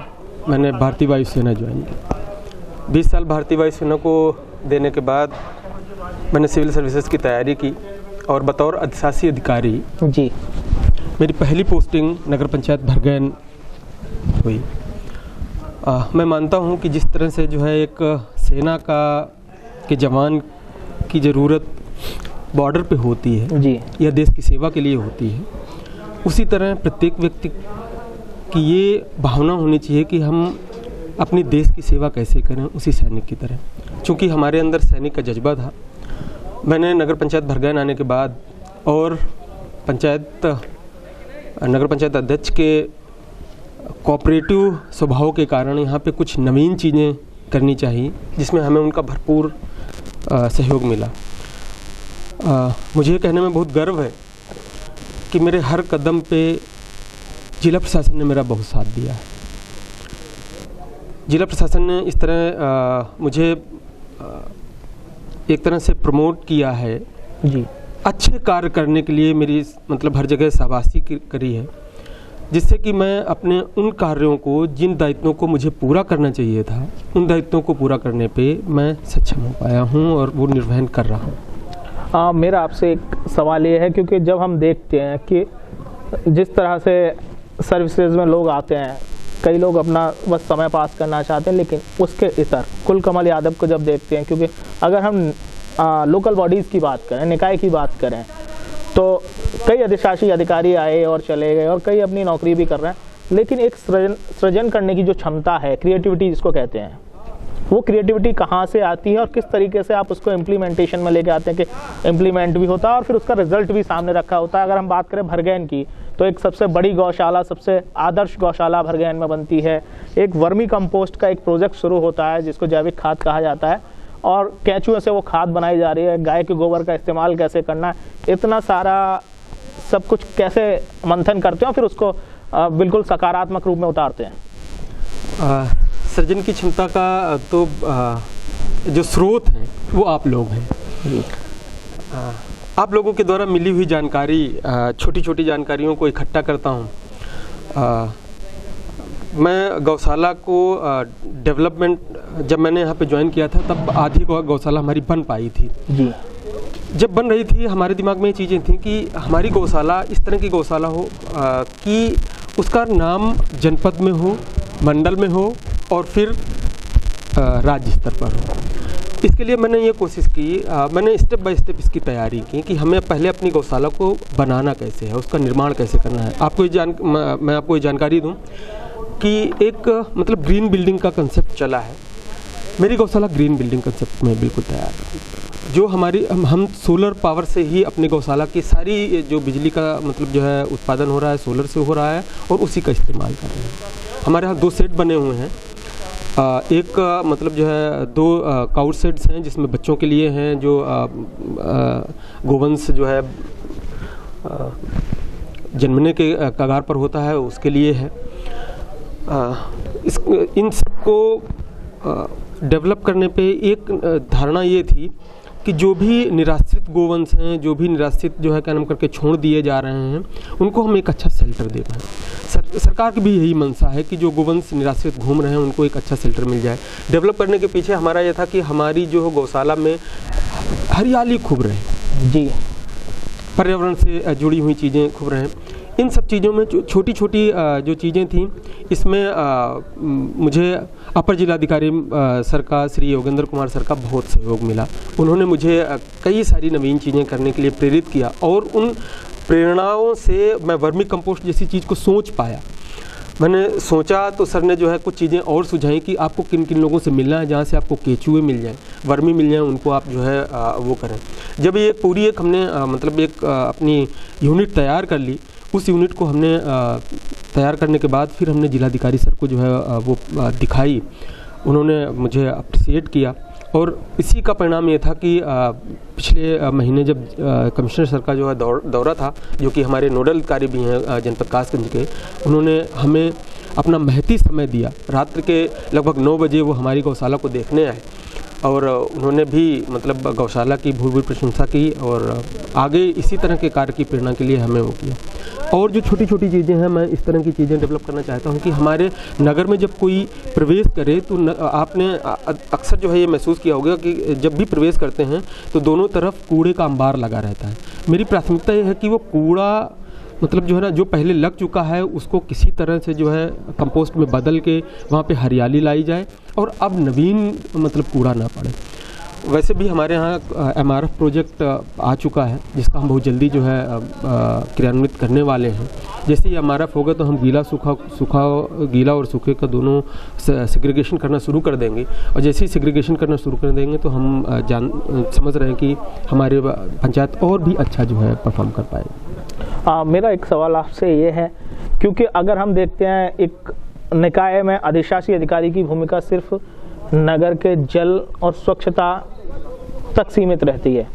मैंने भारतीय वायुसेना ज्वाइन की। 20 साल भारतीय वायुसेना को देने के बाद मैंने सिविल सर्विसेज की तैयारी की और बतौर अधिशासी अधिकारी जी मेरी पहली पोस्टिंग नगर पंचायत भरगैन हुई। मैं मानता हूं कि जिस तरह से जो है एक सेना के जवान की ज़रूरत बॉर्डर पे होती है जी, या देश की सेवा के लिए होती है, उसी तरह प्रत्येक व्यक्ति की ये भावना होनी चाहिए कि हम अपनी देश की सेवा कैसे करें, उसी सैनिक की तरह। चूँकि हमारे अंदर सैनिक का जज्बा था, मैंने नगर पंचायत भरगैन आने के बाद और नगर पंचायत अध्यक्ष के कोऑपरेटिव स्वभाव के कारण यहाँ पे कुछ नवीन चीज़ें करनी चाहिए, जिसमें हमें उनका भरपूर सहयोग मिला। मुझे कहने में बहुत गर्व है कि मेरे हर कदम पे जिला प्रशासन ने मेरा बहुत साथ दिया है। जिला प्रशासन ने इस तरह मुझे एक तरह से प्रमोट किया है जी, अच्छे कार्य करने के लिए मेरी मतलब हर जगह शाबाशी करी है, जिससे कि मैं अपने उन कार्यों को, जिन दायित्वों को मुझे पूरा करना चाहिए था, उन दायित्वों को पूरा करने पे मैं सक्षम हो पाया हूँ और वो निर्वहन कर रहा हूँ। मेरा आपसे एक सवाल ये है, क्योंकि जब हम देखते हैं कि जिस तरह से सर्विसेज में लोग आते हैं, कई लोग अपना बस समय पास करना चाहते हैं, लेकिन उसके इतर कुलकमल यादव को जब देखते हैं, क्योंकि अगर हम लोकल बॉडीज़ की बात करें, निकाय की बात करें, तो कई अधिशासी अधिकारी आए और चले गए और कई अपनी नौकरी भी कर रहे हैं, लेकिन एक सृजन करने की जो क्षमता है, क्रिएटिविटी जिसको कहते हैं, वो क्रिएटिविटी कहाँ से आती है और किस तरीके से आप उसको इम्प्लीमेंटेशन में लेके आते हैं कि इम्प्लीमेंट भी होता है और फिर उसका रिजल्ट भी सामने रखा होता है। अगर हम बात करें भरगैन की, तो एक सबसे बड़ी गौशाला, सबसे आदर्श गौशाला भरगैन में बनती है। एक वर्मी कंपोस्ट का एक प्रोजेक्ट शुरू होता है जिसको जैविक खाद कहा जाता है, और केंचुए से वो खाद बनाई जा रही है। गाय के गोबर का इस्तेमाल कैसे करना है, इतना सारा सब कुछ कैसे मंथन करते हैं और फिर उसको बिल्कुल सकारात्मक रूप में उतारते हैं। सृजन की क्षमता का तो जो स्रोत हैं वो आप लोग हैं। आप लोगों के द्वारा मिली हुई जानकारी, छोटी छोटी जानकारियों को इकट्ठा करता हूँ। मैं गौशाला को डेवलपमेंट, जब मैंने यहाँ पे ज्वाइन किया था तब आधी गौशाला हमारी बन पाई थी जी। जब बन रही थी हमारे दिमाग में ये चीज़ें थी कि हमारी गौशाला इस तरह की गौशाला हो कि उसका नाम जनपद में हो, मंडल में हो और फिर राज्य स्तर पर हो। इसके लिए मैंने ये कोशिश की, मैंने स्टेप बाय स्टेप इसकी तैयारी की कि हमें पहले अपनी गौशाला को बनाना कैसे है, उसका निर्माण कैसे करना है। मैं आपको ये जानकारी दूं कि एक मतलब ग्रीन बिल्डिंग का कंसेप्ट चला है। मेरी गौशाला ग्रीन बिल्डिंग कंसेप्ट में बिल्कुल तैयार है। जो हमारी हम सोलर पावर से ही अपने गौशाला की सारी जो बिजली का मतलब जो है उत्पादन हो रहा है सोलर से हो रहा है और उसी का इस्तेमाल कर रहे हैं। हमारे यहाँ 2 सेट बने हुए हैं। एक मतलब जो है 2 काउट सेट्स हैं जिसमें बच्चों के लिए हैं, जो गोवंश जो है जन्मने के कगार पर होता है उसके लिए है। इन सबको डेवलप करने पे एक धारणा ये थी कि जो भी निराश्रित गोवंश हैं, जो भी निराश्रित जो है क्या नाम करके छोड़ दिए जा रहे हैं, उनको हम एक अच्छा शेल्टर दे पाएँ। सरकार की भी यही मंशा है कि जो गोवंश निराश्रित घूम रहे हैं उनको एक अच्छा शेल्टर मिल जाए। डेवलप करने के पीछे हमारा ये था कि हमारी जो गौशाला में हरियाली खूब रहे जी, पर्यावरण से जुड़ी हुई चीज़ें खूब रहें। इन सब चीज़ों में छोटी छोटी जो चीज़ें थीं, इसमें मुझे अपर जिलाधिकारी सर का, श्री योगेंद्र कुमार सर का बहुत सहयोग मिला। उन्होंने मुझे कई सारी नवीन चीज़ें करने के लिए प्रेरित किया और उन प्रेरणाओं से मैं वर्मी कंपोस्ट जैसी चीज़ को सोच पाया। मैंने सोचा तो सर ने जो है कुछ चीज़ें और सुझाई कि आपको किन किन लोगों से मिलना है, जहाँ से आपको केचुए मिल जाएं, वर्मी मिल जाएं, उनको आप जो है वो करें। जब ये पूरी एक हमने मतलब एक अपनी यूनिट तैयार कर ली, उस यूनिट को हमने तैयार करने के बाद फिर हमने जिलाधिकारी सर को जो है वो दिखाई। उन्होंने मुझे अप्रिशिएट किया और इसी का परिणाम ये था कि पिछले महीने जब कमिश्नर सर का जो है दौरा था, जो कि हमारे नोडल अधिकारी भी हैं जनपद कासगंज के, उन्होंने हमें अपना महती समय दिया। रात्रि के लगभग 9 बजे वो हमारी गौशाला को देखने आए और उन्होंने भी मतलब गौशाला की भूरी प्रशंसा की और आगे इसी तरह के कार्य की प्रेरणा के लिए हमें वो किया। और जो छोटी छोटी चीज़ें हैं, मैं इस तरह की चीज़ें डेवलप करना चाहता हूं कि हमारे नगर में जब कोई प्रवेश करे तो आपने अक्सर जो है ये महसूस किया होगा कि जब भी प्रवेश करते हैं तो दोनों तरफ कूड़े का अंबार लगा रहता है। मेरी प्राथमिकता ये है कि वो कूड़ा मतलब जो है ना, जो पहले लग चुका है उसको किसी तरह से जो है कंपोस्ट में बदल के वहाँ पे हरियाली लाई जाए और अब नवीन मतलब कूड़ा ना पड़े। वैसे भी हमारे यहाँ MRF प्रोजेक्ट आ चुका है जिसका हम बहुत जल्दी जो है क्रियान्वित करने वाले हैं। जैसे ही MRF होगा तो हम गीला और सूखे का दोनों सेग्रीगेशन करना शुरू कर देंगे और जैसे ही सेग्रीगेशन करना शुरू कर देंगे तो हम समझ रहे हैं कि हमारे पंचायत और भी अच्छा जो है परफॉर्म कर पाएगी। मेरा एक सवाल आपसे ये है, क्योंकि अगर हम देखते हैं एक निकाय में अधिशासी अधिकारी की भूमिका सिर्फ नगर के जल और स्वच्छता तक सीमित रहती है,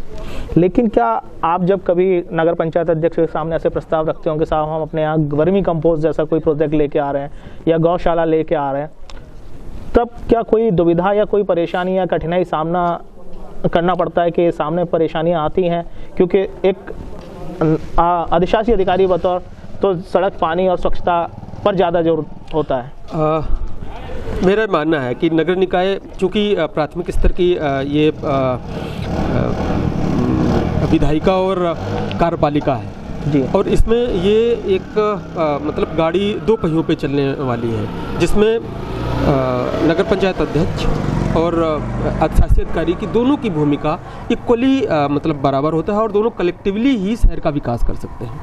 लेकिन क्या आप जब कभी नगर पंचायत अध्यक्ष के सामने ऐसे प्रस्ताव रखते होंगे, साहब हम अपने यहाँ वर्मी कंपोस्ट जैसा कोई प्रोजेक्ट लेके आ रहे हैं या गौशाला लेके आ रहे हैं, तब क्या कोई दुविधा या कोई परेशानी या कठिनाई सामना करना पड़ता है कि सामने परेशानियाँ आती हैं? क्योंकि एक अधिशासी अधिकारी बतौर तो सड़क, पानी और स्वच्छता पर ज़्यादा जोर होता है। मेरा मानना है कि नगर निकाय चूँकि प्राथमिक स्तर की ये विधायिका और कार्यपालिका है जी, और इसमें ये एक मतलब गाड़ी 2 पहियों पे चलने वाली है, जिसमें नगर पंचायत अध्यक्ष और अधिशासी अधिकारी की दोनों की भूमिका इक्वली मतलब बराबर होता है और दोनों कलेक्टिवली ही शहर का विकास कर सकते हैं।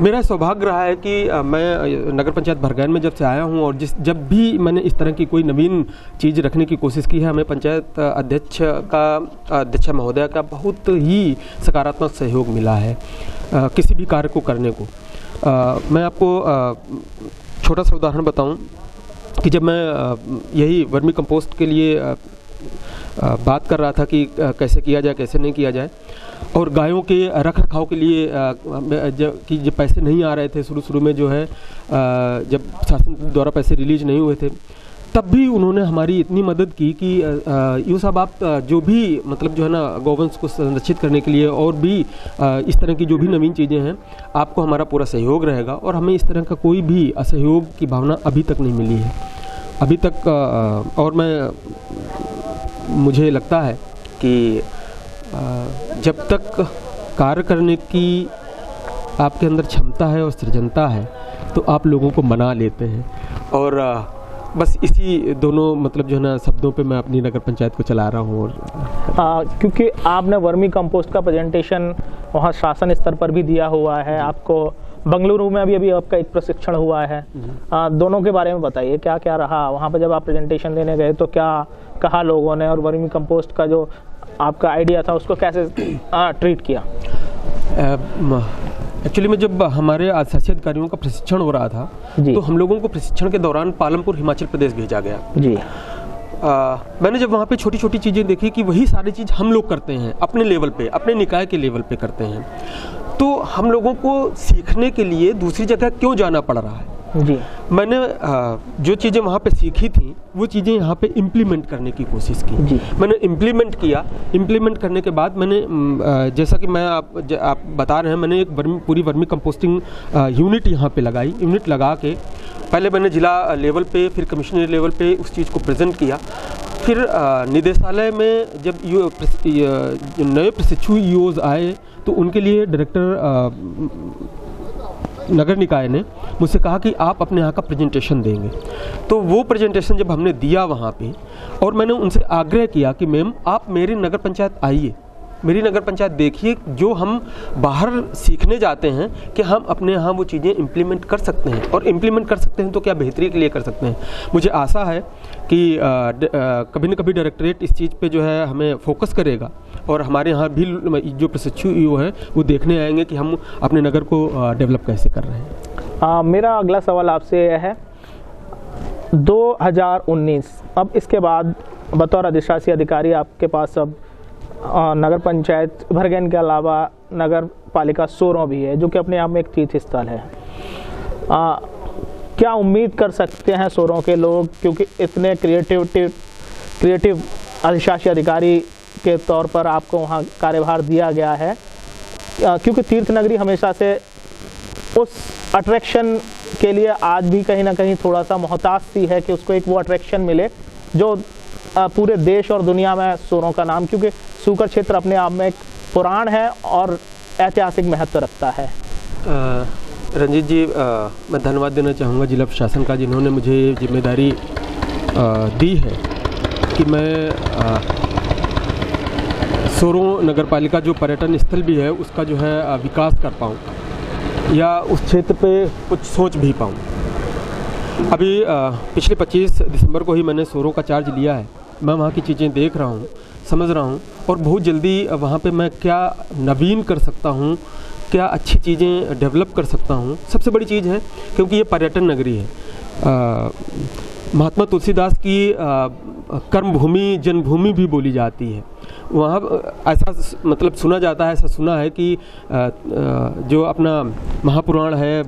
मेरा सौभाग्य रहा है कि मैं नगर पंचायत भरगैन में जब से आया हूं और जब भी मैंने इस तरह की कोई नवीन चीज़ रखने की कोशिश की है, हमें पंचायत अध्यक्ष महोदय का बहुत ही सकारात्मक सहयोग मिला है किसी भी कार्य को करने को। मैं आपको छोटा सा उदाहरण बताऊं कि जब मैं यही वर्मी कंपोस्ट के लिए बात कर रहा था कि कैसे किया जाए, कैसे नहीं किया जाए, और गायों के रख रखाव के लिए जब पैसे नहीं आ रहे थे शुरू में जो है, जब शासन द्वारा पैसे रिलीज नहीं हुए थे, तब भी उन्होंने हमारी इतनी मदद की कि यूँ साहब आप जो भी मतलब जो है ना गौवंश को संरक्षित करने के लिए और भी इस तरह की जो भी नवीन चीज़ें हैं, आपको हमारा पूरा सहयोग रहेगा। और हमें इस तरह का कोई भी असहयोग की भावना अभी तक नहीं मिली है अभी तक। और मुझे लगता है कि जब तक कार्य करने की आपके अंदर क्षमता है और सृजनता है तो आप लोगों को मना लेते हैं। और बस इसी दोनों मतलब जो है ना शब्दों पे मैं अपनी नगर पंचायत को चला रहा हूँ। और क्योंकि आपने वर्मी कंपोस्ट का प्रेजेंटेशन वहाँ शासन स्तर पर भी दिया हुआ है, आपको बंगलुरु में अभी आपका एक प्रशिक्षण हुआ है, दोनों के बारे में बताइए, क्या क्या रहा वहाँ पर जब आप प्रेजेंटेशन देने गए तो क्या कहा लोगों ने, और वर्मी कंपोस्ट का जो आपका आइडिया था उसको कैसे ट्रीट किया? एक्चुअली में जब हमारे आशासी अधिकारियों का प्रशिक्षण हो रहा था तो हम लोगों को प्रशिक्षण के दौरान पालमपुर हिमाचल प्रदेश भेजा गया जी। मैंने जब वहाँ पे छोटी छोटी चीज़ें देखी कि वही सारी चीज़ हम लोग करते हैं अपने लेवल पे, अपने निकाय के लेवल पे करते हैं, तो हम लोगों को सीखने के लिए दूसरी जगह क्यों जाना पड़ रहा है। जी। मैंने जो चीज़ें वहाँ पे सीखी थी वो चीज़ें यहाँ पे इम्प्लीमेंट करने की कोशिश की जी। मैंने इम्प्लीमेंट किया। इम्प्लीमेंट करने के बाद मैंने जैसा कि मैं आप बता रहे हैं, मैंने एक पूरी वर्मी कंपोस्टिंग यूनिट यहाँ पे लगाई। यूनिट लगा के पहले मैंने जिला लेवल पे, फिर कमिश्नर लेवल पे उस चीज़ को प्रेजेंट किया। फिर निदेशालय में जब नए प्रशिक्षु ईओज़ आए तो उनके लिए डायरेक्टर नगर निकाय ने मुझसे कहा कि आप अपने यहाँ का प्रेजेंटेशन देंगे। तो वो प्रेजेंटेशन जब हमने दिया वहाँ पे, और मैंने उनसे आग्रह किया कि मैम आप मेरी नगर पंचायत आइए, मेरी नगर पंचायत देखिए, जो हम बाहर सीखने जाते हैं कि हम अपने यहाँ वो चीज़ें इम्प्लीमेंट कर सकते हैं, और इम्प्लीमेंट कर सकते हैं तो क्या बेहतरी के लिए कर सकते हैं। मुझे आशा है कि कभी न कभी डायरेक्टरेट इस चीज़ पे जो है हमें फोकस करेगा, और हमारे यहाँ भी जो प्रशिक्षु ईओ हैं वो देखने आएंगे कि हम अपने नगर को डेवलप कैसे कर रहे हैं। मेरा अगला सवाल आपसे यह है, 2019 अब इसके बाद बतौर अधिशासी अधिकारी आपके पास अब नगर पंचायत भरगैन के अलावा नगर पालिका सोरों भी है, जो कि अपने आप में एक तीर्थ स्थल है। क्या उम्मीद कर सकते हैं सोरों के लोग, क्योंकि इतने क्रिएटिव अधिशासी अधिकारी के तौर पर आपको वहाँ कार्यभार दिया गया है, क्योंकि तीर्थ नगरी हमेशा से उस अट्रैक्शन के लिए आज भी कहीं ना कहीं थोड़ा सा मोहताज सी है कि उसको एक वो अट्रैक्शन मिले जो पूरे देश और दुनिया में सोरों का नाम, क्योंकि सूकर क्षेत्र अपने आप में एक पुराण है और ऐतिहासिक महत्व रखता है। रंजीत जी, मैं धन्यवाद देना चाहूँगा जिला प्रशासन का, जिन्होंने मुझे जिम्मेदारी दी है कि मैं सोरों नगर पालिका जो पर्यटन स्थल भी है उसका जो है विकास कर पाऊँ, या उस क्षेत्र पे कुछ सोच भी पाऊँ। अभी पिछले 25 दिसंबर को ही मैंने सोरों का चार्ज लिया है। मैं वहाँ की चीज़ें देख रहा हूँ, समझ रहा हूँ, और बहुत जल्दी वहाँ पे मैं क्या नवीन कर सकता हूँ, क्या अच्छी चीज़ें डेवलप कर सकता हूँ। सबसे बड़ी चीज़ है क्योंकि ये पर्यटन नगरी है, महात्मा तुलसीदास की कर्मभूमि जन्मभूमि भी बोली जाती है। वहाँ ऐसा मतलब सुना जाता है, ऐसा सुना है कि जो अपना महापुराण है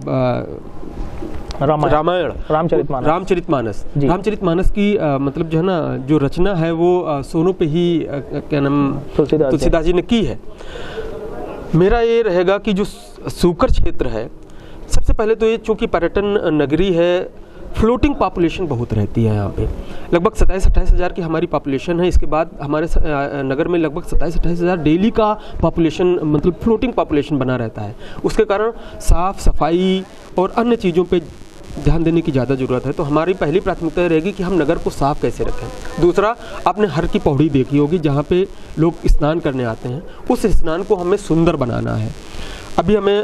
रामायण, रामचरितमानस की मतलब जो है ना, जो रचना है वो सोरों पे ही क्या नाम तुलसीदास जी ने की है। मेरा ये रहेगा कि जो सूकर क्षेत्र है, सबसे पहले तो ये चूँकि पर्यटन नगरी है, फ्लोटिंग पॉपुलेशन बहुत रहती है यहाँ पे। लगभग 27-28 हज़ार की हमारी पॉपुलेशन है। इसके बाद हमारे नगर में लगभग 27-28 हज़ार डेली का पॉपुलेशन, मतलब फ्लोटिंग पॉपुलेशन बना रहता है। उसके कारण साफ़ सफाई और अन्य चीज़ों पे ध्यान देने की ज़्यादा ज़रूरत है। तो हमारी पहली प्राथमिकता रहेगी कि हम नगर को साफ़ कैसे रखें। दूसरा, आपने हर की पौड़ी देखी होगी जहाँ पे लोग स्नान करने आते हैं, उस स्नान को हमें सुंदर बनाना है। अभी हमें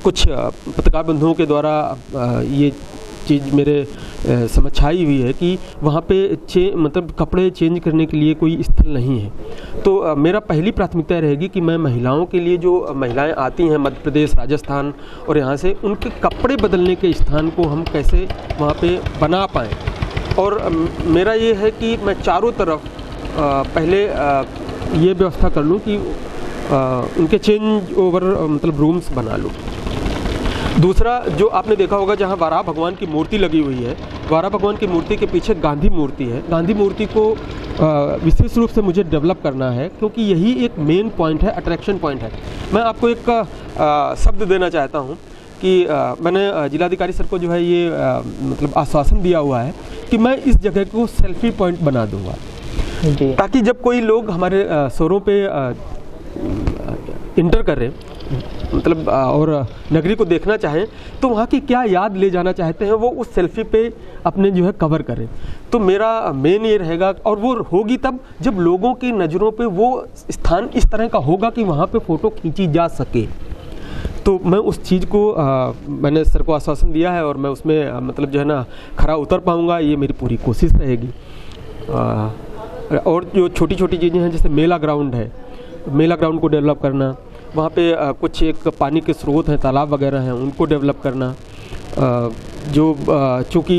कुछ पत्रकार बंधुओं के द्वारा ये चीज़ मेरे समझ आई हुई है कि वहाँ पे मतलब कपड़े चेंज करने के लिए कोई स्थल नहीं है। तो मेरा पहली प्राथमिकता रहेगी कि मैं महिलाओं के लिए, जो महिलाएं आती हैं मध्य प्रदेश, राजस्थान और यहाँ से, उनके कपड़े बदलने के स्थान को हम कैसे वहाँ पे बना पाएँ। और मेरा ये है कि मैं चारों तरफ पहले ये व्यवस्था कर लूँ कि उनके चेंज ओवर मतलब रूम्स बना लूँ। दूसरा, जो आपने देखा होगा जहाँ वाराह भगवान की मूर्ति लगी हुई है, वाराह भगवान की मूर्ति के पीछे गांधी मूर्ति है। गांधी मूर्ति को विशेष रूप से मुझे डेवलप करना है, क्योंकि यही एक मेन पॉइंट है, अट्रैक्शन पॉइंट है। मैं आपको एक शब्द देना चाहता हूँ कि मैंने जिलाधिकारी सर को जो है ये मतलब आश्वासन दिया हुआ है कि मैं इस जगह को सेल्फी पॉइंट बना दूँगा, ताकि जब कोई लोग हमारे सोरों पे इंटर करें, मतलब और नगरी को देखना चाहें, तो वहाँ की क्या याद ले जाना चाहते हैं वो उस सेल्फी पे अपने जो है कवर करें। तो मेरा मेन ये रहेगा, और वो होगी तब जब लोगों की नज़रों पे वो स्थान इस तरह का होगा कि वहाँ पे फ़ोटो खींची जा सके। तो मैं उस चीज़ को मैंने सर को आश्वासन दिया है और मैं उसमें मतलब जो है ना खरा उतर पाऊँगा, ये मेरी पूरी कोशिश रहेगी। और जो छोटी छोटी चीज़ें हैं जैसे मेला ग्राउंड है, मेला ग्राउंड को डेवलप करना, वहाँ पे कुछ एक पानी के स्रोत हैं, तालाब वगैरह हैं, उनको डेवलप करना। जो चूँकि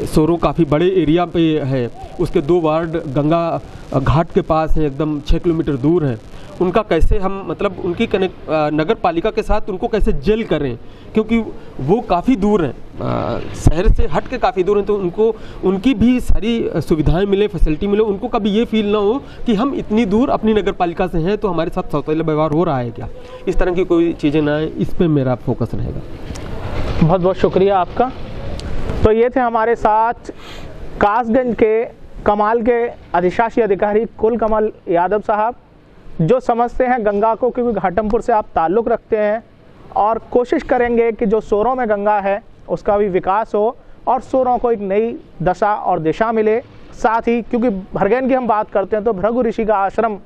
सोरो काफ़ी बड़े एरिया पे है, उसके 2 वार्ड गंगा घाट के पास हैं, एकदम 6 किलोमीटर दूर हैं, उनका कैसे हम मतलब उनकी नगर पालिका के साथ उनको कैसे जेल करें, क्योंकि वो काफ़ी दूर हैं, शहर से हट के काफ़ी दूर हैं, तो उनको उनकी भी सारी सुविधाएं मिले, फैसिलिटी मिले, उनको कभी ये फील ना हो कि हम इतनी दूर अपनी नगर पालिका से हैं तो हमारे साथ सौतेला व्यवहार हो रहा है क्या, इस तरह की कोई चीज़ें ना आए, इस पर मेरा फोकस रहेगा। बहुत बहुत शुक्रिया आपका। तो ये थे हमारे साथ कासगंज के कमाल के अधिशासी अधिकारी कुलकमल यादव साहब, जो समझते हैं गंगा को, क्योंकि घाटमपुर से आप ताल्लुक़ रखते हैं और कोशिश करेंगे कि जो सोरों में गंगा है उसका भी विकास हो और सोरों को एक नई दशा और दिशा मिले। साथ ही क्योंकि भरगैन की हम बात करते हैं तो भृगु ऋषि का आश्रम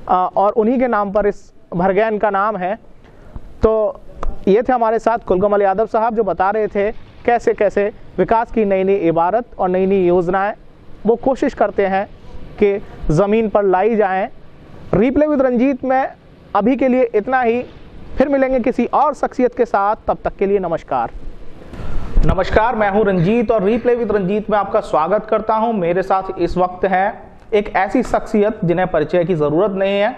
और उन्हीं के नाम पर इस भरगैन का नाम है। तो ये थे हमारे साथ कुलकमल यादव साहब, जो बता रहे थे कैसे कैसे विकास की नई नई इबारत और नई नई योजनाएं वो कोशिश करते हैं कि ज़मीन पर लाई जाएं। रीप्ले विद रंजीत में अभी के लिए इतना ही, फिर मिलेंगे किसी और शख्सियत के साथ, तब तक के लिए नमस्कार। नमस्कार, मैं हूं रंजीत और रीप्ले विद रंजीत में आपका स्वागत करता हूं। मेरे साथ इस वक्त है एक ऐसी शख्सियत जिन्हें परिचय की ज़रूरत नहीं है।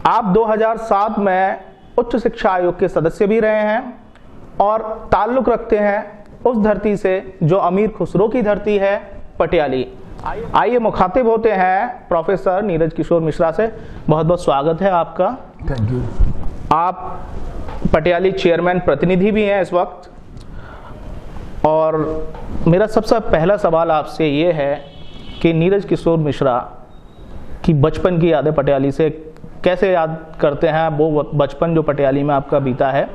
आप 2007 में उच्च शिक्षा आयोग के सदस्य भी रहे हैं और ताल्लुक़ रखते हैं उस धरती से जो अमीर खुसरो की धरती है, पटियाली। आइए मुखातिब होते हैं प्रोफेसर नीरज किशोर मिश्रा से। बहुत बहुत स्वागत है आपका। Thank you. आप पटियाली चेयरमैन प्रतिनिधि भी हैं इस वक्त, और मेरा सबसे पहला सवाल आपसे ये है कि नीरज किशोर मिश्रा की बचपन की यादें पटियाली से कैसे याद करते हैं, वो बचपन जो पटियाली में आपका बीता है,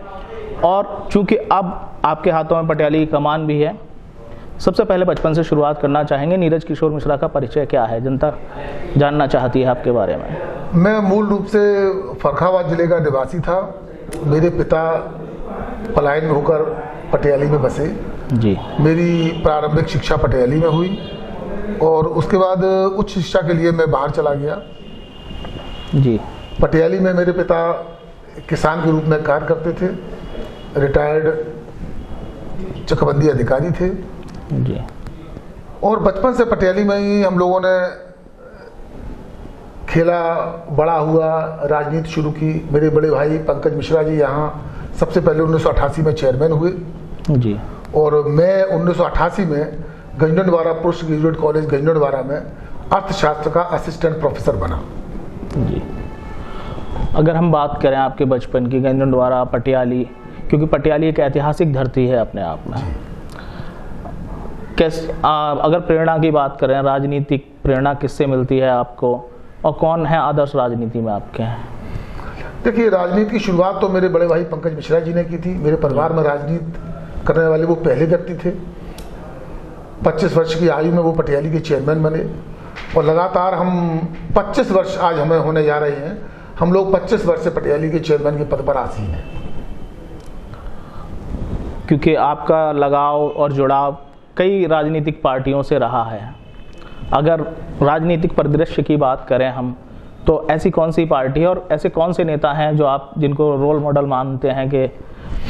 और चूंकि अब आपके हाथों में पटियाली की कमान भी है, सबसे पहले बचपन से शुरुआत करना चाहेंगे। नीरज किशोर मिश्रा का परिचय क्या है, जनता जानना चाहती है आपके बारे में। मैं मूल रूप से फर्रुखाबाद जिले का निवासी था। मेरे पिता पलायन होकर पटियाली में बसे जी। मेरी प्रारंभिक शिक्षा पटियाली में हुई और उसके बाद उच्च शिक्षा के लिए मैं बाहर चला गया जी। पटियाली में मेरे पिता किसान के रूप में कार्य करते थे, रिटायर्ड चकबंदी अधिकारी थे जी। और बचपन से पटियाली में ही हम लोगों ने खेला, बड़ा हुआ, राजनीति शुरू की। मेरे बड़े भाई पंकज मिश्रा जी यहाँ सबसे पहले 1988 में चेयरमैन हुए जी, और मैं 1988 में गंजनवाड़ा पोस्ट ग्रेजुएट कॉलेज गंजनवाड़ा में अर्थशास्त्र का असिस्टेंट प्रोफेसर बना जी। अगर हम बात करें आपके बचपन की, गंजनवाड़ा, पटियाली, क्योंकि पटियाली एक ऐतिहासिक धरती है अपने आप में, अगर प्रेरणा की बात करें, राजनीतिक प्रेरणा किससे मिलती है आपको और कौन है आदर्श राजनीति में आपके हैं? देखिए, राजनीति की शुरुआत तो मेरे बड़े भाई पंकज मिश्रा जी ने की थी। मेरे परिवार में राजनीति करने वाले वो पहले व्यक्ति थे। 25 वर्ष की आयु में वो पटियाली के चेयरमैन बने और लगातार हम 25 वर्ष आज हमें होने जा रहे हैं, हम लोग 25 वर्ष से पटियाली के चेयरमैन के पद पर आसीन हैं। क्योंकि आपका लगाव और जुड़ाव कई राजनीतिक पार्टियों से रहा है। अगर राजनीतिक परिदृश्य की बात करें हम, तो ऐसी कौन सी पार्टी और ऐसे कौन से नेता हैं जो आप जिनको रोल मॉडल मानते हैं? कि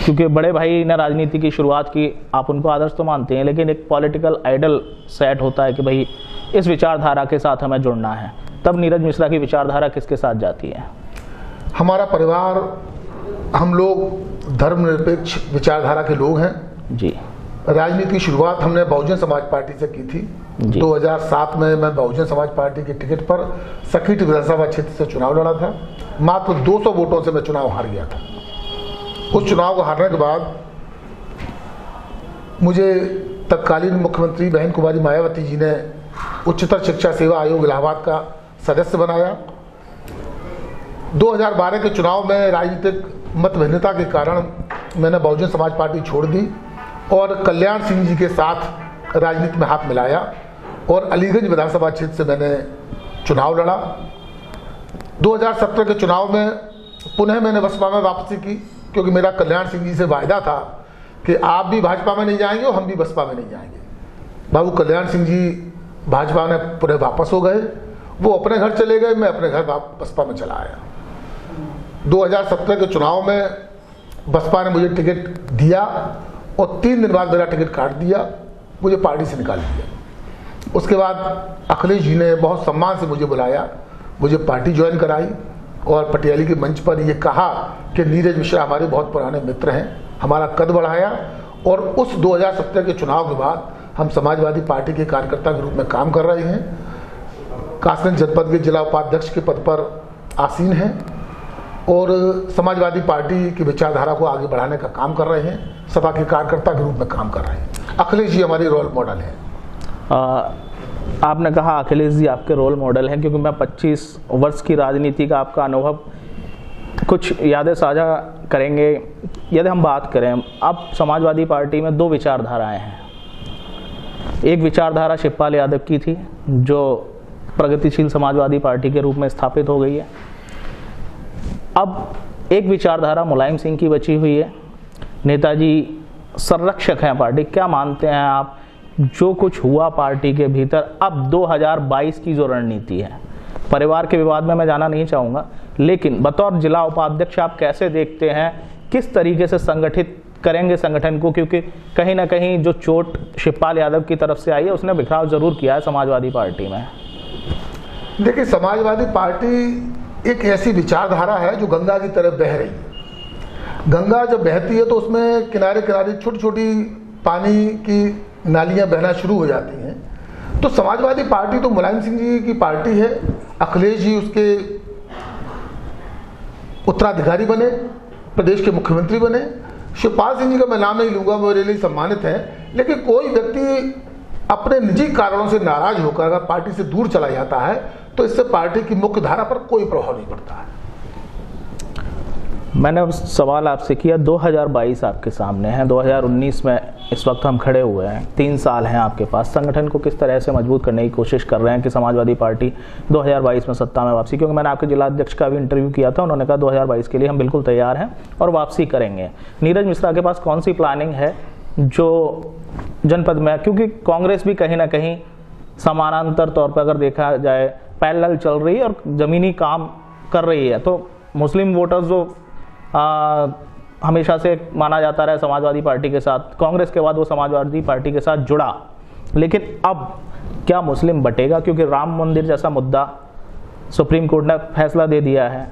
क्योंकि बड़े भाई ने राजनीति की शुरुआत की, आप उनको आदर्श तो मानते हैं, लेकिन एक पॉलिटिकल आइडल सेट होता है कि भाई इस विचारधारा के साथ हमें जुड़ना है। तब नीरज मिश्रा की विचारधारा किसके साथ जाती है? हमारा परिवार, हम लोग धर्मनिरपेक्ष विचारधारा के लोग हैं जी। राजनीति की शुरुआत हमने बहुजन समाज पार्टी से की थी। 2007 में मैं बहुजन समाज पार्टी के टिकट पर सखीट विधानसभा क्षेत्र से चुनाव लड़ा था। मात्र 200 वोटों से मैं चुनाव हार गया था। उस चुनाव को हारने के बाद मुझे तत्कालीन मुख्यमंत्री बहन कुमारी मायावती जी ने उच्चतर शिक्षा सेवा आयोग इलाहाबाद का सदस्य बनाया। 2012 के चुनाव में राजनीतिक मतभिन्नता के कारण मैंने बहुजन समाज पार्टी छोड़ दी और कल्याण सिंह जी के साथ राजनीति में हाथ मिलाया और अलीगंज विधानसभा क्षेत्र से मैंने चुनाव लड़ा। 2017 के चुनाव में पुनः मैंने बसपा में वापसी की क्योंकि मेरा कल्याण सिंह जी से वायदा था कि आप भी भाजपा में नहीं जाएंगे और हम भी बसपा में नहीं जाएंगे। बाबू कल्याण सिंह जी भाजपा में पूरे वापस हो गए, वो अपने घर चले गए, मैं अपने घर बसपा में चला आया। 2017 के चुनाव में बसपा ने मुझे टिकट दिया और 3 दिन बाद मेरा टिकट काट दिया, मुझे पार्टी से निकाल दिया। उसके बाद अखिलेश जी ने बहुत सम्मान से मुझे बुलाया, मुझे पार्टी ज्वाइन कराई और पटियाली के मंच पर ये कहा कि नीरज मिश्रा हमारे बहुत पुराने मित्र हैं, हमारा कद बढ़ाया। और उस 2017 के चुनाव के बाद हम समाजवादी पार्टी के कार्यकर्ता के रूप में काम कर रहे हैं, कासगंज जनपद के जिला उपाध्यक्ष के पद पर आसीन हैं और समाजवादी पार्टी की विचारधारा को आगे बढ़ाने का काम कर रहे हैं, सपा के कार्यकर्ता के रूप में काम कर रहे हैं। अखिलेश जी हमारे रोल मॉडल हैं। आपने कहा अखिलेश जी आपके रोल मॉडल हैं, क्योंकि मैं 25 वर्ष की राजनीति का आपका अनुभव कुछ यादें साझा करेंगे। यदि हम बात करें, अब समाजवादी पार्टी में 2 विचारधाराएं हैं। एक विचारधारा शिवपाल यादव की थी जो प्रगतिशील समाजवादी पार्टी के रूप में स्थापित हो गई है। अब एक विचारधारा मुलायम सिंह की बची हुई है। नेताजी संरक्षक हैं पार्टी। क्या मानते हैं आप, जो कुछ हुआ पार्टी के भीतर, अब 2022 की जो रणनीति है, परिवार के विवाद में मैं जाना नहीं चाहूँगा, लेकिन बतौर जिला उपाध्यक्ष आप कैसे देखते हैं, किस तरीके से संगठित करेंगे संगठन को, क्योंकि कहीं ना कहीं जो चोट शिवपाल यादव की तरफ से आई है उसने बिखराव जरूर किया है समाजवादी पार्टी में। देखिए, समाजवादी पार्टी एक ऐसी विचारधारा है जो गंगा की तरफ बह रही है। गंगा जब बहती है तो उसमें किनारे किनारे छोटी छोटी पानी की नालियां बहना शुरू हो जाती हैं। तो समाजवादी पार्टी तो मुलायम सिंह जी की पार्टी है, अखिलेश जी उसके उत्तराधिकारी बने, प्रदेश के मुख्यमंत्री बने। शिवपाल सिंह जी का मैं नाम नहीं लूंगा, मेरे लिए सम्मानित है, लेकिन कोई व्यक्ति अपने निजी कारणों से नाराज होकर अगर पार्टी से दूर चला जाता है तो इससे पार्टी की मुख्य धारा पर कोई प्रभाव नहीं पड़ता है। मैंने सवाल आपसे किया, 2022 आपके सामने है, 2019 में इस वक्त हम खड़े हुए हैं, 3 साल हैं आपके पास। संगठन को किस तरह से मजबूत करने की कोशिश कर रहे हैं कि समाजवादी पार्टी 2022 में सत्ता में वापसी, क्योंकि मैंने आपके जिला अध्यक्ष का भी इंटरव्यू किया था, उन्होंने कहा 2022 के लिए हम बिल्कुल तैयार हैं और वापसी करेंगे। नीरज मिश्रा के पास कौन सी प्लानिंग है जो जनपद में, क्योंकि कांग्रेस भी कहीं ना कहीं समानांतर तौर पर अगर देखा जाए पैरेलल चल रही है और ज़मीनी काम कर रही है, तो मुस्लिम वोटर्स जो हमेशा से माना जाता रहा समाजवादी पार्टी के साथ, कांग्रेस के बाद वो समाजवादी पार्टी के साथ जुड़ा, लेकिन अब क्या मुस्लिम बटेगा, क्योंकि राम मंदिर जैसा मुद्दा सुप्रीम कोर्ट ने फैसला दे दिया है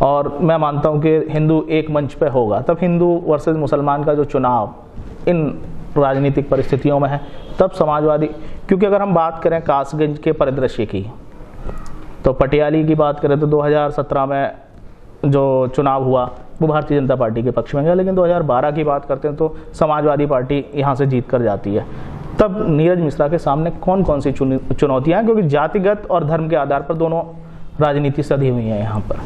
और मैं मानता हूं कि हिंदू एक मंच पे होगा, तब हिंदू वर्सेस मुसलमान का जो चुनाव इन राजनीतिक परिस्थितियों में है, तब समाजवादी, क्योंकि अगर हम बात करें कासगंज के परिदृश्य की, तो पटियाली की बात करें तो 2017 में जो चुनाव हुआ वो भारतीय जनता पार्टी के पक्ष में गया, लेकिन 2012 की बात करते हैं तो समाजवादी पार्टी यहाँ से जीत कर जाती है। तब नीरज मिश्रा के सामने कौन कौन सी चुनौतियाँ हैं, क्योंकि जातिगत और धर्म के आधार पर दोनों राजनीति सधी हुई है यहाँ पर।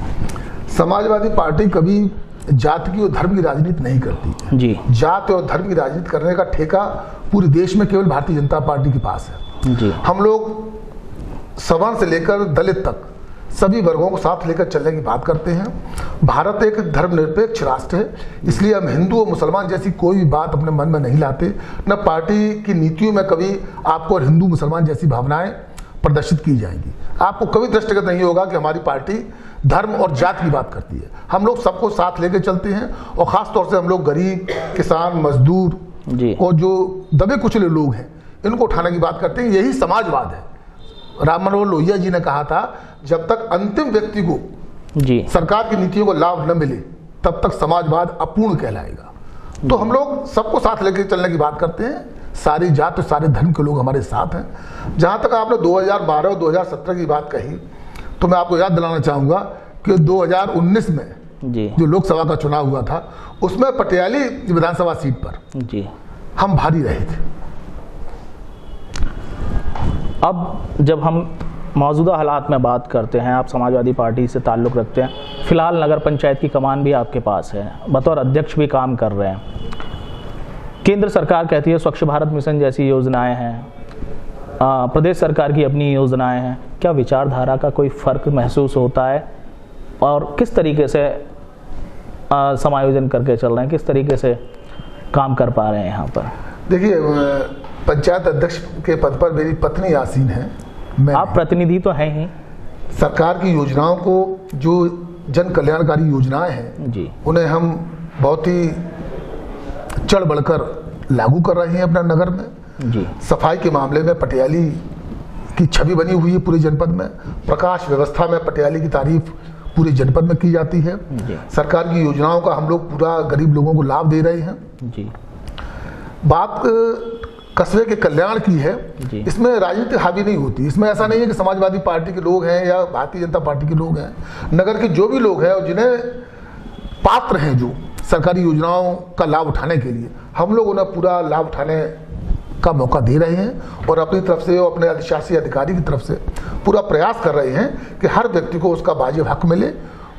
समाजवादी पार्टी कभी जाति की और धर्म की राजनीति नहीं करती जी। जाति और धर्म की राजनीति करने का ठेका पूरे देश में केवल भारतीय जनता पार्टी के पास है जी। हम लोग सवर्ण से लेकर दलित तक सभी वर्गों को साथ लेकर चलने की बात करते हैं। भारत एक धर्मनिरपेक्ष राष्ट्र है, इसलिए हम हिंदू और मुसलमान जैसी कोई भी बात अपने मन में नहीं लाते। न पार्टी की नीतियों में कभी आपको हिंदू मुसलमान जैसी भावनाएं प्रदर्शित की जाएंगी। आपको कभी दृष्टिगत नहीं होगा कि हमारी पार्टी धर्म और जात की बात करती है। हम लोग सबको साथ लेकर चलते हैं और ख़ास तौर से हम लोग गरीब, किसान, मजदूर जी। और जो दबे कुचले लोग हैं इनको उठाने की बात करते हैं। यही समाजवाद है। राम मनोहर लोहिया जी ने कहा था, जब तक अंतिम व्यक्ति को जी सरकार की नीतियों को लाभ न मिले तब तक समाजवाद अपूर्ण कहलाएगा। तो हम लोग सबको साथ लेकर चलने की बात करते हैं। सारी जात और सारे धर्म के लोग हमारे साथ हैं। जहाँ तक आपने 2012 और 2017 की बात कही, तो मैं आपको याद दिलाना चाहूँगा कि 2019 में जी जो लोकसभा का चुनाव हुआ था उसमें पटियाली विधानसभा सीट पर जी हम भारी रहे थे। अब जब हम मौजूदा हालात में बात करते हैं, आप समाजवादी पार्टी से ताल्लुक़ रखते हैं, फिलहाल नगर पंचायत की कमान भी आपके पास है, बतौर अध्यक्ष भी काम कर रहे हैं। केंद्र सरकार कहती है स्वच्छ भारत मिशन जैसी योजनाएं हैं, प्रदेश सरकार की अपनी योजनाएं हैं। क्या विचारधारा का कोई फ़र्क महसूस होता है और किस तरीके से समायोजन करके चल रहे हैं, किस तरीके से काम कर पा रहे हैं यहाँ पर? देखिए, पंचायत अध्यक्ष के पद पर मेरी पत्नी आसीन है। आप प्रतिनिधि तो हैं ही। सरकार की योजनाओं को, जो जन कल्याणकारी योजनाएं हैं जी, उन्हें हम बहुत ही चढ़ बढ़कर लागू कर रहे हैं अपना नगर में जी। सफाई के मामले में पटियाली की छवि बनी हुई है पूरे जनपद में। प्रकाश व्यवस्था में पटियाली की तारीफ पूरे जनपद में की जाती है जी। सरकार की योजनाओं का हम लोग पूरा गरीब लोगों को लाभ दे रहे हैं जी। बात कस्बे के कल्याण की है, इसमें राजनीति हावी नहीं होती। इसमें ऐसा नहीं है कि समाजवादी पार्टी के लोग हैं या भारतीय जनता पार्टी के लोग हैं। नगर के जो भी लोग हैं और जिन्हें पात्र हैं जो सरकारी योजनाओं का लाभ उठाने के लिए, हम लोग उन्हें पूरा लाभ उठाने का मौका दे रहे हैं और अपनी तरफ से और अपने अधिशासी अधिकारी की तरफ से पूरा प्रयास कर रहे हैं कि हर व्यक्ति को उसका वाजिब हक मिले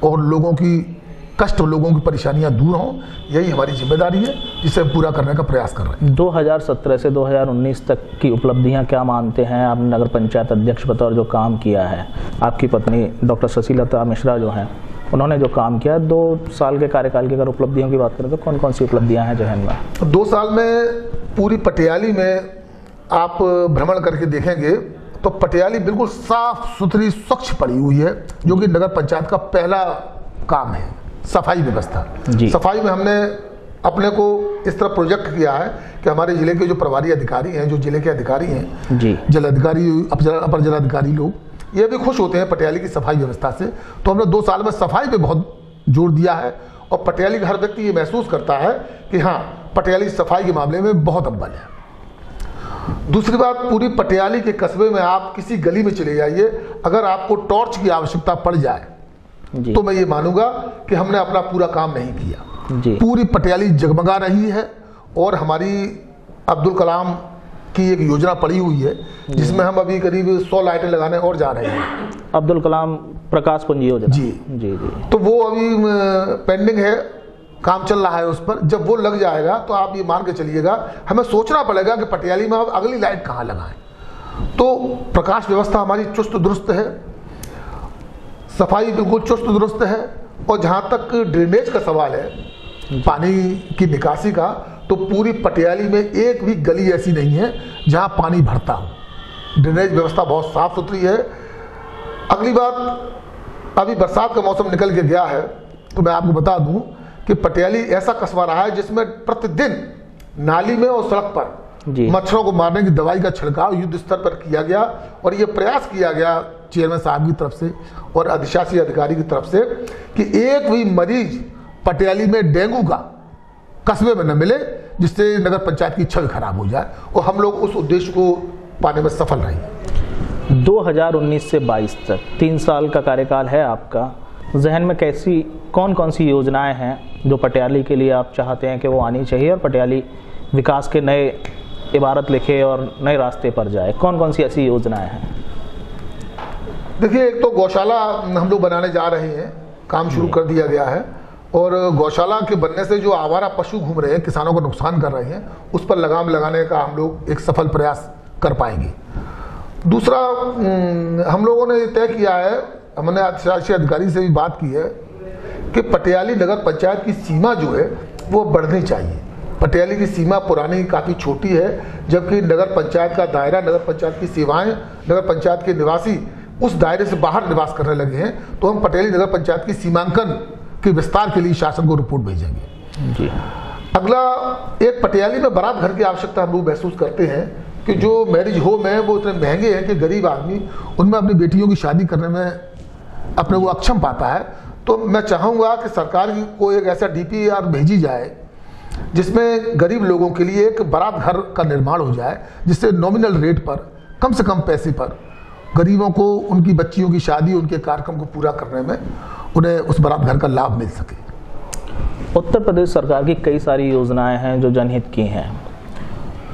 और लोगों की कष्ट, लोगों की परेशानियां दूर हों। यही हमारी जिम्मेदारी है जिसे हम पूरा करने का प्रयास कर रहे हैं। 2017 से 2019 तक की उपलब्धियां क्या मानते हैं? आपने नगर पंचायत अध्यक्ष बतौर जो काम किया है, आपकी पत्नी डॉक्टर शशिलता मिश्रा जो हैं, उन्होंने जो काम किया, 2 साल के कार्यकाल की अगर उपलब्धियों की बात करें तो कौन कौन सी उपलब्धियां हैं जहन में? 2 साल में पूरी पटियाली में आप भ्रमण करके देखेंगे तो पटियाली बिल्कुल साफ सुथरी स्वच्छ पड़ी हुई है, जो कि नगर पंचायत का पहला काम है, सफाई व्यवस्था। सफाई में हमने अपने को इस तरह प्रोजेक्ट किया है कि हमारे जिले के जो प्रभारी अधिकारी हैं, जो जिले के अधिकारी हैं जी, जल अधिकारी, अपर जल अधिकारी लोग, ये भी खुश होते हैं पटियाली की सफाई व्यवस्था से। तो हमने 2 साल में सफाई पे बहुत जोर दिया है और पटियाली का हर व्यक्ति ये महसूस करता है कि हाँ, पटियाली सफाई के मामले में बहुत अव्वल है। दूसरी बात, पूरी पटियाली के कस्बे में आप किसी गली में चले जाइए, अगर आपको टॉर्च की आवश्यकता पड़ जाए तो मैं ये मानूंगा कि हमने अपना पूरा काम नहीं किया जी। पूरी पटियाली जगमगा रही है और हमारी अब्दुल कलाम की एक योजना पड़ी हुई है जिसमें हम अभी करीब 100 लाइटें लगाने और जा रहे हैं। अब्दुल कलाम प्रकाश पुंज योजना जी जी जी। तो वो अभी पेंडिंग है, काम चल रहा है उस पर। जब वो लग जाएगा तो आप ये मान के चलिएगा, हमें सोचना पड़ेगा कि पटियाली में अब अगली लाइट कहाँ लगाएं। तो प्रकाश व्यवस्था हमारी चुस्त दुरुस्त है, सफाई बिल्कुल चुस्त दुरुस्त है और जहाँ तक ड्रेनेज का सवाल है, पानी की निकासी का, तो पूरी पटियाली में एक भी गली ऐसी नहीं है जहाँ पानी भरता हो। ड्रेनेज व्यवस्था बहुत साफ सुथरी है। अगली बात, अभी बरसात का मौसम निकल के गया है तो मैं आपको बता दूं कि पटियाली ऐसा कस्बा रहा है जिसमें प्रतिदिन नाली में और सड़क पर मच्छरों को मारने की दवाई का छिड़काव युद्ध स्तर पर किया गया और ये प्रयास किया गया चेयरमैन साहब की तरफ से और अधिशासी अधिकारी की तरफ से कि एक भी मरीज पटियाली में डेंगू का कस्बे में न मिले जिससे नगर पंचायत की छवि खराब हो जाए, और हम लोग उस उद्देश्य को पाने में सफल रहे। 2019 से 22 तक 3 साल का कार्यकाल है आपका। जहन में कैसी कौन कौन सी योजनाएं हैं जो पटियाली के लिए आप चाहते हैं कि वो आनी चाहिए और पटियाली विकास के नए इबारत लिखे और नए रास्ते पर जाए? कौन कौन सी ऐसी योजनाएं हैं? देखिए, एक तो गौशाला हम लोग बनाने जा रहे हैं, काम शुरू कर दिया गया है और गौशाला के बनने से जो आवारा पशु घूम रहे हैं, किसानों को नुकसान कर रहे हैं, उस पर लगाम लगाने का हम लोग एक सफल प्रयास कर पाएंगे। दूसरा, हम लोगों ने तय किया है, हमने अधिशासी अधिकारी से भी बात की है कि पटियाली नगर पंचायत की सीमा जो है वो बढ़नी चाहिए। पटियाली की सीमा पुरानी काफ़ी छोटी है, जबकि नगर पंचायत का दायरा, नगर पंचायत की सेवाएं, नगर पंचायत के निवासी उस दायरे से बाहर निवास करने लगे हैं। तो हम पटियाली नगर पंचायत की सीमांकन के विस्तार के लिए शासन को रिपोर्ट भेजेंगे जी। अगला, एक पटियाली में बारात घर की आवश्यकता हम लोग महसूस करते हैं कि जो मैरिज होम है वो इतने महंगे हैं कि गरीब आदमी उनमें अपनी बेटियों की शादी करने में अपने को अक्षम पाता है। तो मैं चाहूँगा कि सरकार को एक ऐसा DPR भेजी जाए जिसमें गरीब लोगों के लिए एक बारात घर का निर्माण हो जाए, जिससे नॉमिनल रेट पर, कम से कम पैसे पर गरीबों को उनकी बच्चियों की शादी, उनके कार्यक्रम को पूरा करने में उन्हें उस बारात घर का लाभ मिल सके। उत्तर प्रदेश सरकार की कई सारी योजनाएं हैं जो जनहित की हैं।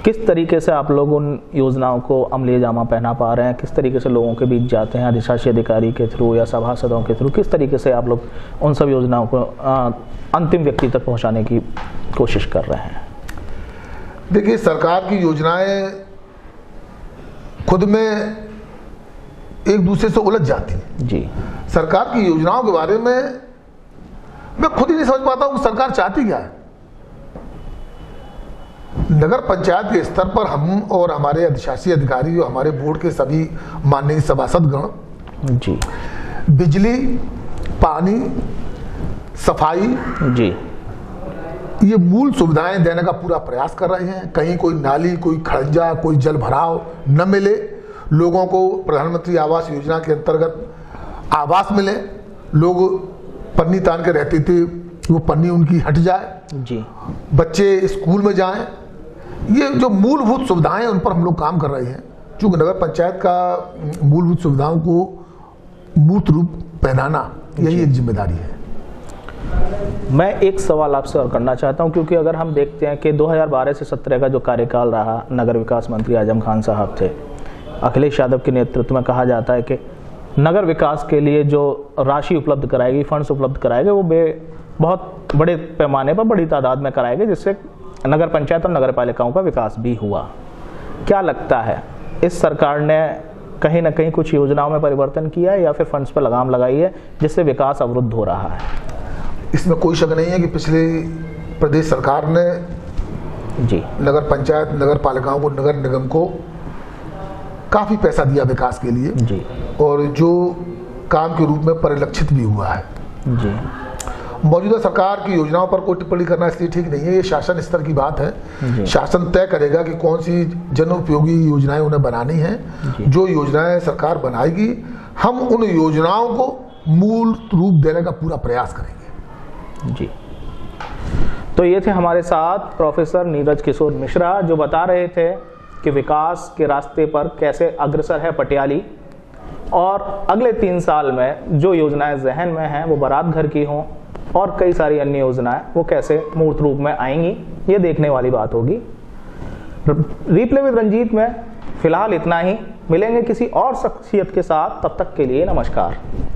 किस तरीके से आप लोग उन योजनाओं को अमली जामा पहना पा रहे हैं? किस तरीके से लोगों के बीच जाते हैं, अधिशासी अधिकारी के थ्रू या सभासदों के थ्रू? किस तरीके से आप लोग उन सब योजनाओं को अंतिम व्यक्ति तक पहुंचाने की कोशिश कर रहे हैं? देखिए, सरकार की योजनाएं खुद में एक दूसरे से उलझ जाती हैं जी। सरकार की योजनाओं के बारे में मैं खुद ही नहीं समझ पाता हूँ सरकार चाहती क्या है। नगर पंचायत के स्तर पर हम और हमारे अधिशासी अधिकारी और हमारे बोर्ड के सभी माननीय सभासदगण जी बिजली, पानी, सफाई जी ये मूल सुविधाएं देने का पूरा प्रयास कर रहे हैं। कहीं कोई नाली, कोई खड़ंजा, कोई जल भराव न मिले, लोगों को प्रधानमंत्री आवास योजना के अंतर्गत आवास मिले, लोग पन्नी तान के रहते थे वो पन्नी उनकी हट जाए जी, बच्चे स्कूल में जाएं, ये जो मूलभूत सुविधाएं हैं उन पर हम लोग काम कर रहे हैं। क्योंकि नगर पंचायत का मूलभूत सुविधाओं को मूर्त रूप पहनाना यही एक जिम्मेदारी है। मैं एक सवाल आपसे और करना चाहता हूं, क्योंकि अगर हम देखते हैं कि 2012 से 17 का जो कार्यकाल रहा, नगर विकास मंत्री आजम खान साहब थे, अखिलेश यादव के नेतृत्व में कहा जाता है कि नगर विकास के लिए जो राशि उपलब्ध कराएगी, फंड्स उपलब्ध कराएंगे, वो बहुत बड़े पैमाने पर बड़ी तादाद में कराएंगे, जिससे नगर पंचायत और नगर पालिकाओं का विकास भी हुआ। क्या लगता है इस सरकार ने कहीं ना कहीं कुछ योजनाओं में परिवर्तन किया है या फिर फंड्स पर लगाम लगाई है जिससे विकास अवरुद्ध हो रहा है? इसमें कोई शक नहीं है कि पिछले प्रदेश सरकार ने जी नगर पंचायत, नगर पालिकाओं को, नगर निगम को काफ़ी पैसा दिया विकास के लिए जी, और जो काम के रूप में परिलक्षित भी हुआ है जी। मौजूदा सरकार की योजनाओं पर कोई टिप्पणी करना इसलिए ठीक नहीं है, ये शासन स्तर की बात है। शासन तय करेगा कि कौन सी जन उपयोगी योजनाएं उन्हें बनानी हैं। जो योजनाएं सरकार बनाएगी, हम उन योजनाओं को मूल रूप देने का पूरा प्रयास करेंगे जी। तो ये थे हमारे साथ प्रोफेसर नीरज किशोर मिश्रा, जो बता रहे थे कि विकास के रास्ते पर कैसे अग्रसर है पटियाली, और अगले 3 साल में जो योजनाएं जहन में हैं वो बारात घर की हों और कई सारी अन्य योजनाएं वो कैसे मूर्त रूप में आएंगी, ये देखने वाली बात होगी। रिप्ले विद रंजीत में फिलहाल इतना ही। मिलेंगे किसी और शख्सियत के साथ, तब तक के लिए नमस्कार।